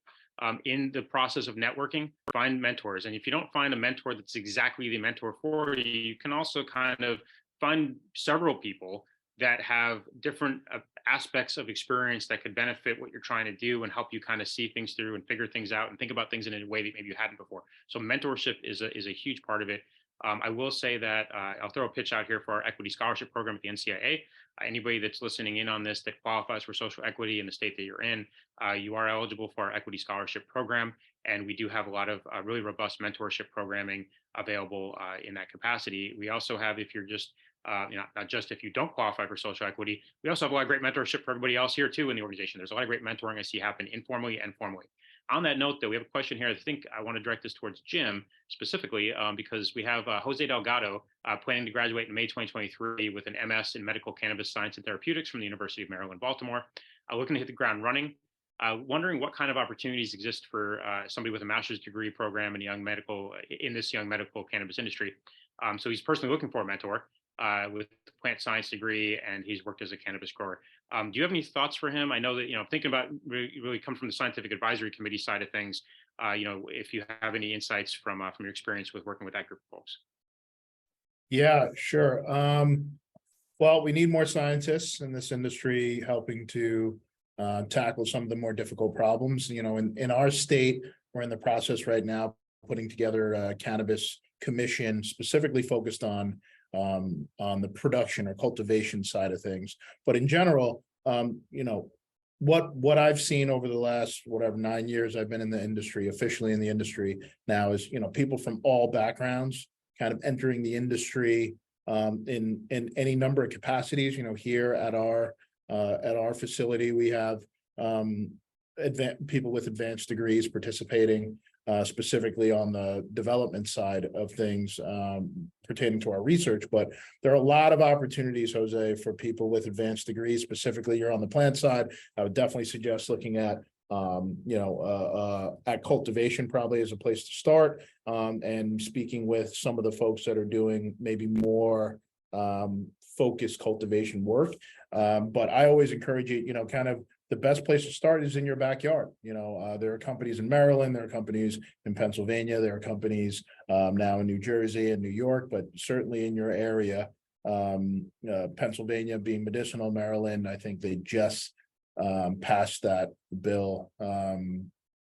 Speaker 2: in the process of networking, find mentors. And if you don't find a mentor that's exactly the mentor for you, you can also kind of find several people that have different aspects of experience that could benefit what you're trying to do and help you kind of see things through and figure things out and think about things in a way that maybe you hadn't before. So mentorship is a huge part of it. I will say that I'll throw a pitch out here for our equity scholarship program at the NCIA. Anybody that's listening in on this that qualifies for social equity in the state that you're in, you are eligible for our equity scholarship program. And we do have a lot of really robust mentorship programming available in that capacity. We also have, if you're just not just if you don't qualify for social equity, we also have a lot of great mentorship for everybody else here too in the organization. There's a lot of great mentoring I see happen informally and formally. On that note, though, we have a question here. I think I want to direct this towards Jim specifically because we have Jose Delgado planning to graduate in May 2023 with an MS in medical cannabis science and therapeutics from the University of Maryland, Baltimore, looking to hit the ground running. Wondering what kind of opportunities exist for somebody with a master's degree program in this young medical cannabis industry. So he's personally looking for a mentor with a plant science degree, and he's worked as a cannabis grower. Do you have any thoughts for him? I know that, thinking about really come from the scientific advisory committee side of things, if you have any insights from your experience with working with that group of folks.
Speaker 5: Yeah, sure. Well, we need more scientists in this industry helping to tackle some of the more difficult problems. In our state, we're in the process right now putting together a cannabis commission specifically focused on the production or cultivation side of things. But in general, what I've seen over the last 9 years I've been in the industry, officially in the industry now, is people from all backgrounds kind of entering the industry in any number of capacities. Here at our facility, we have people with advanced degrees participating specifically on the development side of things pertaining to our research. But there are a lot of opportunities, Jose, for people with advanced degrees. Specifically, you're on the plant side. I would definitely suggest looking at cultivation probably as a place to start, and speaking with some of the folks that are doing maybe more focused cultivation work. But I always encourage you, kind of the best place to start is in your backyard. There are companies in Maryland, there are companies in Pennsylvania, there are companies now in New Jersey and New York, but certainly in your area, Pennsylvania being medicinal, Maryland, I think they just passed that bill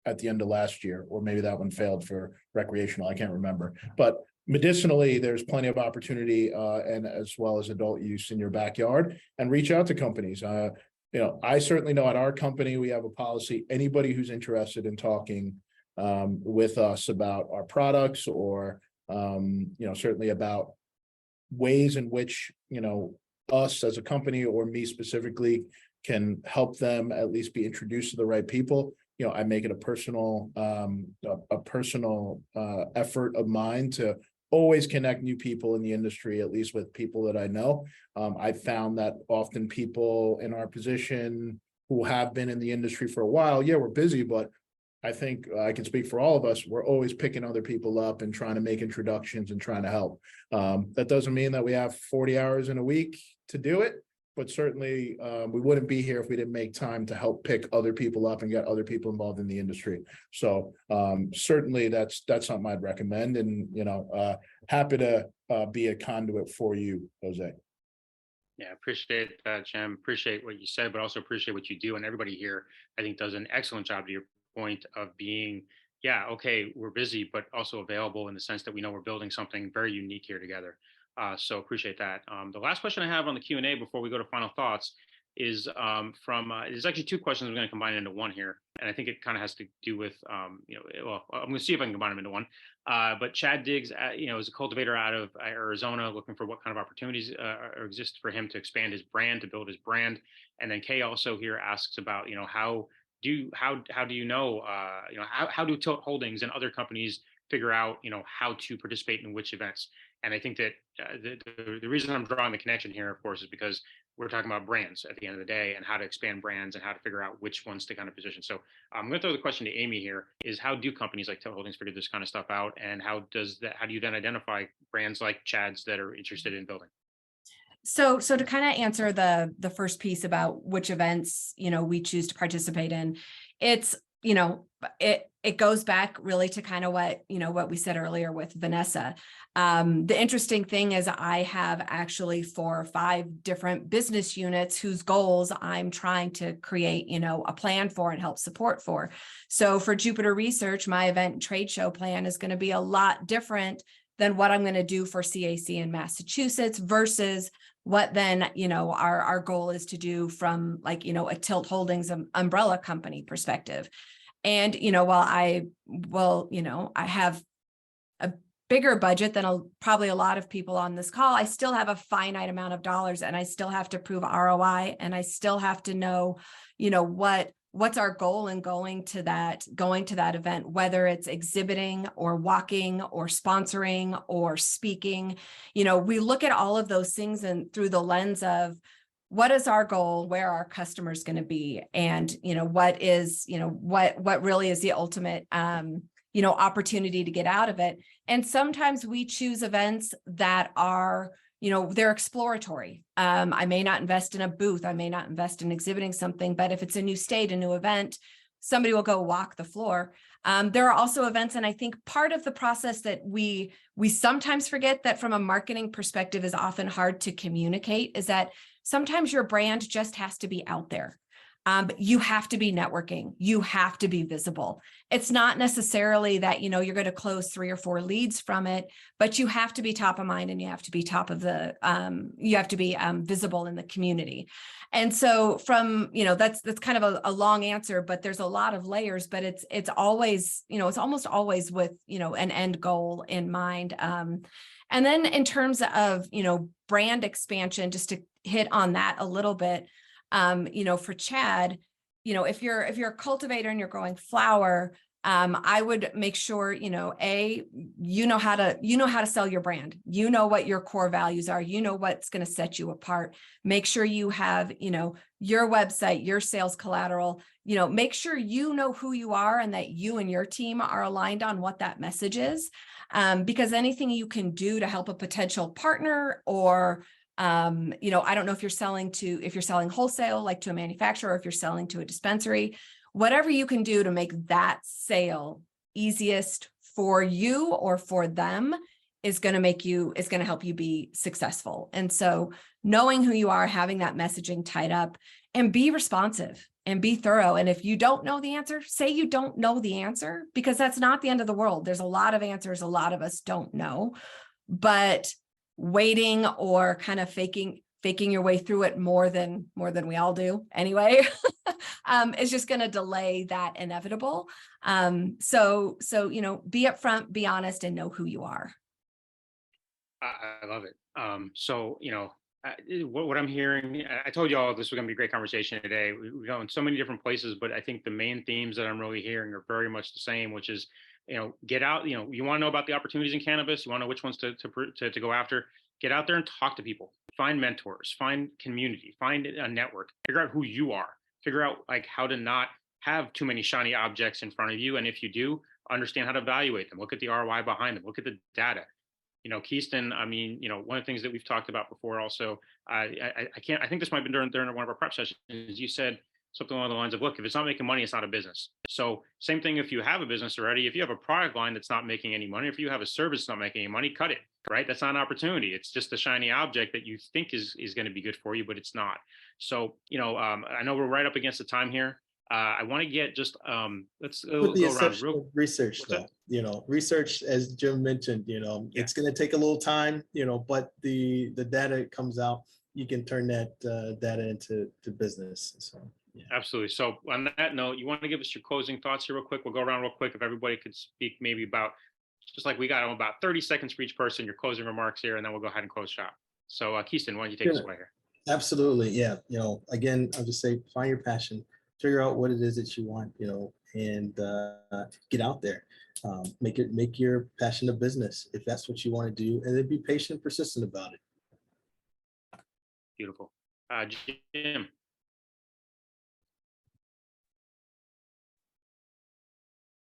Speaker 5: at the end of last year, or maybe that one failed for recreational, I can't remember. But medicinally, there's plenty of opportunity and as well as adult use in your backyard, and reach out to companies. I certainly know at our company, we have a policy, anybody who's interested in talking with us about our products or, certainly about ways in which, us as a company or me specifically can help them at least be introduced to the right people. I make it a personal effort of mine to always connect new people in the industry, at least with people that I know. I've found that often people in our position who have been in the industry for a while, we're busy, but I think I can speak for all of us. We're always picking other people up and trying to make introductions and trying to help. That doesn't mean that we have 40 hours in a week to do it, but certainly we wouldn't be here if we didn't make time to help pick other people up and get other people involved in the industry. So certainly that's something I'd recommend, and happy to be a conduit for you, Jose.
Speaker 2: Yeah, appreciate that, Jim. Appreciate what you said, but also appreciate what you do. And everybody here, I think, does an excellent job to your point of being, okay, we're busy, but also available in the sense that we know we're building something very unique here together. So appreciate that. The last question I have on the Q&A before we go to final thoughts is there's actually two questions I'm going to combine into one here. And I think it kind of has to do with, I'm going to see if I can combine them into one. But Chad Diggs, is a cultivator out of Arizona, looking for what kind of opportunities exist for him to expand his brand, to build his brand. And then Kay also here asks about, how do Tilt Holdings and other companies figure out, how to participate in which events? And I think that the reason I'm drawing the connection here, of course, is because we're talking about brands at the end of the day and how to expand brands and how to figure out which ones to kind of position. So I'm going to throw the question to Amy here: is how do companies like Tilt Holdings figure this kind of stuff out, and how do you then identify brands like Chad's that are interested in building?
Speaker 3: So to kind of answer the first piece about which events, we choose to participate in, it's you know, it goes back really to kind of what, you know, what we said earlier with Vanessa. The interesting thing is I have actually 4 or 5 different business units whose goals I'm trying to create, you know, a plan for and help support for. So for Jupiter Research, my event and trade show plan is going to be a lot different than what I'm going to do for CAC in Massachusetts versus what then, you know, our goal is to do from, like, you know, a Tilt Holdings umbrella company perspective. And, you know, while I have a bigger budget than probably a lot of people on this call, I still have a finite amount of dollars, and I still have to prove ROI, and I still have to know, you know, what's our goal in going to that event, whether it's exhibiting or walking or sponsoring or speaking. You know, we look at all of those things and through the lens of what is our goal, where are our customers going to be, and, you know, what really is the ultimate, you know, opportunity to get out of it. And sometimes we choose events that are, you know, they're exploratory. I may not invest in a booth. I may not invest in exhibiting something, but if it's a new state, a new event, somebody will go walk the floor. There are also events, and I think part of the process that we sometimes forget that from a marketing perspective is often hard to communicate is that sometimes your brand just has to be out there. You have to be networking. You have to be visible. It's not necessarily that, you know, you're going to close 3 or 4 leads from it, but you have to be top of mind, and you have to be you have to be visible in the community. And so from, you know, that's kind of a long answer, but there's a lot of layers, but it's always, you know, it's almost always with, you know, an end goal in mind. And then in terms of, you know, brand expansion, just to hit on that a little bit, you know, for Chad, you know, if you're a cultivator and you're growing flower, I would make sure, you know, you know how to sell your brand. You know what your core values are. You know what's going to set you apart. Make sure you have, you know, your website, your sales collateral, you know, make sure you know who you are and that you and your team are aligned on what that message is. Because anything you can do to help a potential partner or, you know, I don't know if you're selling wholesale, like to a manufacturer, or if you're selling to a dispensary, whatever you can do to make that sale easiest for you or for them is going to help you be successful. And so knowing who you are, having that messaging tied up, and be responsive and be thorough. And if you don't know the answer, say you don't know the answer, because that's not the end of the world. There's a lot of answers a lot of us don't know, but waiting or kind of faking your way through it more than we all do anyway, is just going to delay that inevitable. So, you know, be upfront, be honest, and know who you are.
Speaker 2: I love it. So, you know, what I'm hearing, I told you all this was going to be a great conversation today. We go in so many different places, but I think the main themes that I'm really hearing are very much the same, which is, you know, get out, you know, you want to know about the opportunities in cannabis, you want to know which ones to go after, get out there and talk to people, find mentors, find community, find a network, figure out who you are, figure out like how to not have too many shiny objects in front of you. And if you do, understand how to evaluate them, look at the ROI behind them, look at the data. You know, Keiston, I mean, you know, one of the things that we've talked about before also, I think this might have been during one of our prep sessions, you said something along the lines of, look, if it's not making money, it's not a business. So same thing if you have a business already, if you have a product line that's not making any money, if you have a service that's not making any money, cut it, right? That's not an opportunity. It's just a shiny object that you think is going to be good for you, but it's not. So, you know, I know we're right up against the time here. I want to get just, let's
Speaker 6: With the
Speaker 2: go around
Speaker 6: real research though, you know, research, as Jim mentioned, you know, it's going to take a little time, you know, but the data comes out, you can turn that data into business. So. Yeah.
Speaker 2: Absolutely. So on that note, you want to give us your closing thoughts here real quick? We'll go around real quick. If everybody could speak maybe about, just like we got about 30 seconds for each person, your closing remarks here, and then we'll go ahead and close shop. So Keiston, why don't you take us away here?
Speaker 6: Absolutely. Yeah. You know, again, I'll just say, find your passion, figure out what it is that you want, you know, and get out there, make your passion a business if that's what you want to do, and then be patient and persistent about it.
Speaker 2: Beautiful. Jim.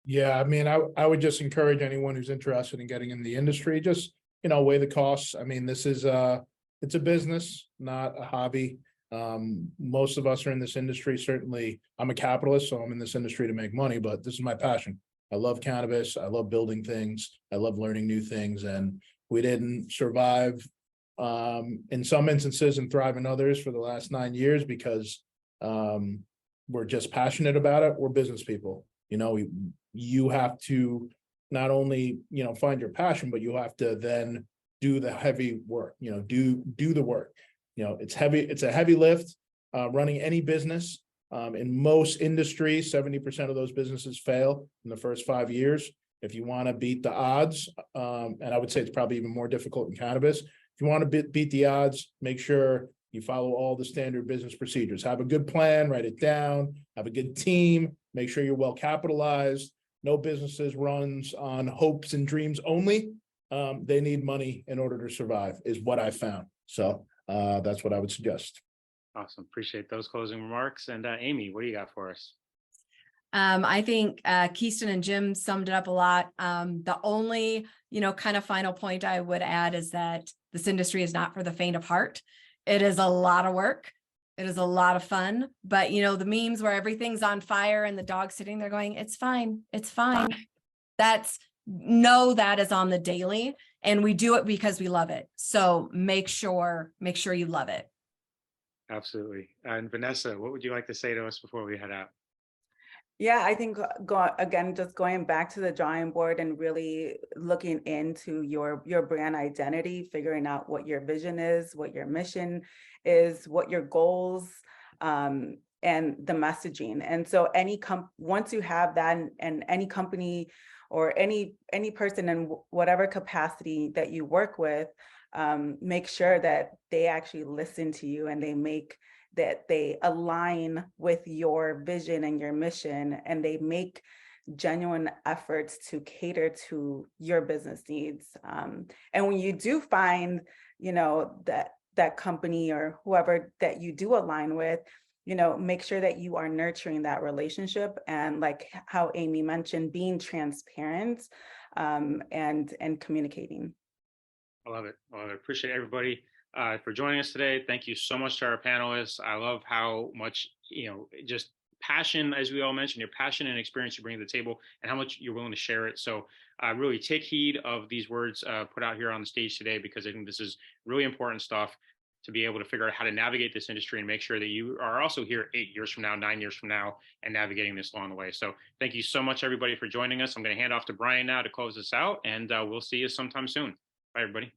Speaker 5: Yeah, I mean, I would just encourage anyone who's interested in getting in the industry, just, you know, weigh the costs. I mean, this is it's a business, not a hobby. Most of us are in this industry. Certainly, I'm a capitalist, so I'm in this industry to make money, but this is my passion. I love cannabis. I love building things. I love learning new things. And we didn't survive in some instances and thrive in others for the last 9 years because we're just passionate about it. We're business people. You know, you have to not only, you know, find your passion, but you have to then do the heavy work, you know, do the work. You know, it's heavy. It's a heavy lift running any business. In most industries, 70% of those businesses fail in the first 5 years. If you want to beat the odds, and I would say it's probably even more difficult in cannabis. If you want to beat the odds, make sure you follow all the standard business procedures. Have a good plan, write it down, have a good team, make sure you're well capitalized. No businesses runs on hopes and dreams only. They need money in order to survive, is what I found. So that's what I would suggest.
Speaker 2: Awesome. Appreciate those closing remarks. And Amy, what do you got for us?
Speaker 3: I think Keaston and Jim summed it up a lot. The only, kind of final point I would add is that this industry is not for the faint of heart. It is a lot of work. It is a lot of fun, but the memes where everything's on fire and the dog sitting there going, it's fine. It's fine. That is on the daily, and we do it because we love it. So make sure you love it.
Speaker 2: Absolutely. And Vanessa, what would you like to say to us before we head out?
Speaker 4: Yeah, I think just going back to the drawing board and really looking into your brand identity, figuring out what your vision is, what your mission is, what your goals, and the messaging. And so once you have that, and any company or any person in whatever capacity that you work with, make sure that they actually listen to you and they align with your vision and your mission, and they make genuine efforts to cater to your business needs. And when you do find, that company or whoever that you do align with, make sure that you are nurturing that relationship. And like how Amy mentioned, being transparent and communicating.
Speaker 2: I love it. Well, I appreciate everybody for joining us today. Thank you so much to our panelists. I love how much, just passion, as we all mentioned, your passion and experience you bring to the table and how much you're willing to share it. So really take heed of these words put out here on the stage today, because I think this is really important stuff to be able to figure out how to navigate this industry and make sure that you are also here 8 years from now, 9 years from now, and navigating this along the way. So thank you so much, everybody, for joining us. I'm going to hand off to Brian now to close this out, and we'll see you sometime soon. Bye, everybody.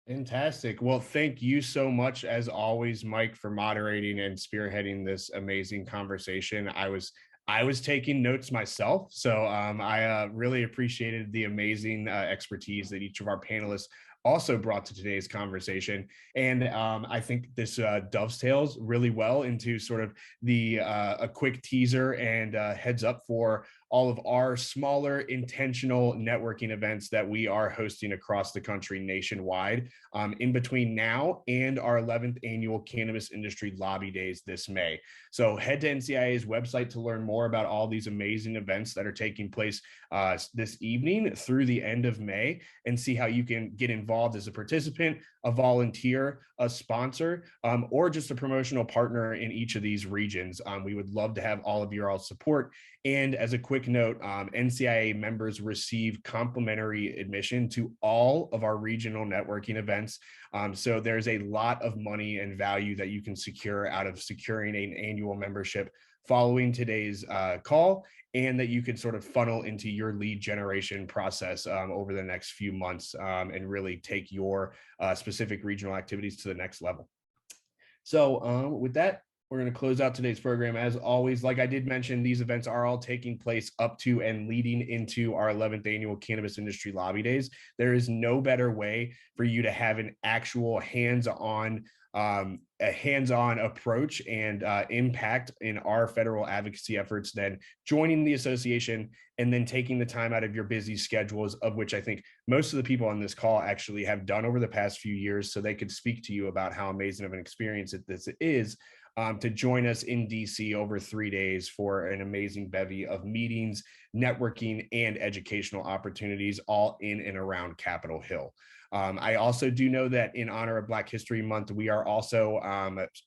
Speaker 1: Fantastic. Well, thank you so much, as always, Mike, for moderating and spearheading this amazing conversation. I was taking notes myself, so I really appreciated the amazing expertise that each of our panelists also brought to today's conversation. And I think this dovetails really well into sort of a quick teaser and heads up for all of our smaller intentional networking events that we are hosting across the country nationwide in between now and our 11th annual Cannabis Industry Lobby Days this May. So head to NCIA's website to learn more about all these amazing events that are taking place this evening through the end of May, and see how you can get involved as a participant, a volunteer, a sponsor, or just a promotional partner in each of these regions. We would love to have all of your support. And as a quick note, NCIA members receive complimentary admission to all of our regional networking events. So there's a lot of money and value that you can secure out of securing an annual membership following today's call, and that you can sort of funnel into your lead generation process over the next few months and really take your specific regional activities to the next level. So with that, we're going to close out today's program. As always, like I did mention, these events are all taking place up to and leading into our 11th annual Cannabis Industry Lobby Days. There is no better way for you to have an actual hands-on approach and impact in our federal advocacy efforts than joining the association and then taking the time out of your busy schedules, of which I think most of the people on this call actually have done over the past few years, so they could speak to you about how amazing of an experience this is, to join us in DC over 3 days for an amazing bevy of meetings, networking, and educational opportunities, all in and around Capitol Hill. I also do know that in honor of Black History Month, we are also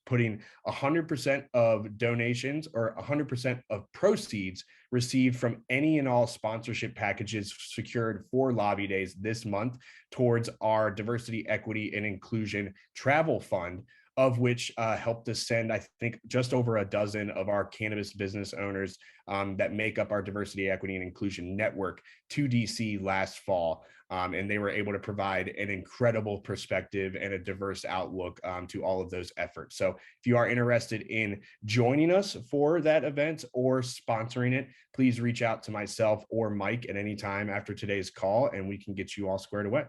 Speaker 1: putting 100% of donations or 100% of proceeds received from any and all sponsorship packages secured for lobby days this month towards our diversity, equity, and inclusion travel fund, of which helped us send, I think, just over a dozen of our cannabis business owners that make up our diversity, equity, and inclusion network to DC last fall. And they were able to provide an incredible perspective and a diverse outlook to all of those efforts. So if you are interested in joining us for that event or sponsoring it, please reach out to myself or Mike at any time after today's call, and we can get you all squared away.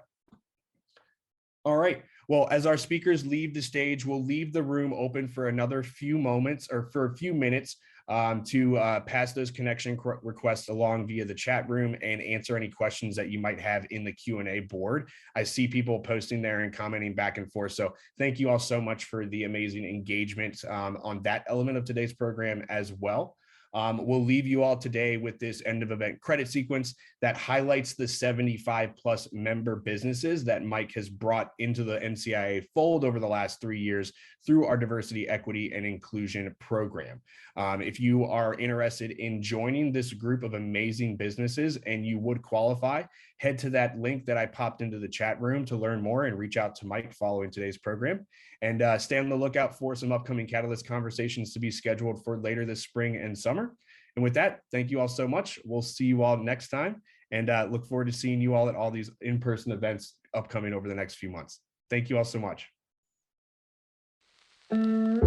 Speaker 1: All right. Well, as our speakers leave the stage, we'll leave the room open for another few moments or for a few minutes to pass those connection requests along via the chat room and answer any questions that you might have in the Q&A board. I see people posting there and commenting back and forth. So thank you all so much for the amazing engagement on that element of today's program as well. We'll leave you all today with this end of event credit sequence that highlights the 75 plus member businesses that Mike has brought into the NCIA fold over the last 3 years through our diversity, equity, and inclusion program. If you are interested in joining this group of amazing businesses and you would qualify, head to that link that I popped into the chat room to learn more and reach out to Mike following today's program. And stay on the lookout for some upcoming Catalyst conversations to be scheduled for later this spring and summer. And with that, thank you all so much. We'll see you all next time, and look forward to seeing you all at all these in-person events upcoming over the next few months. Thank you all so much.
Speaker 7: Mm-hmm.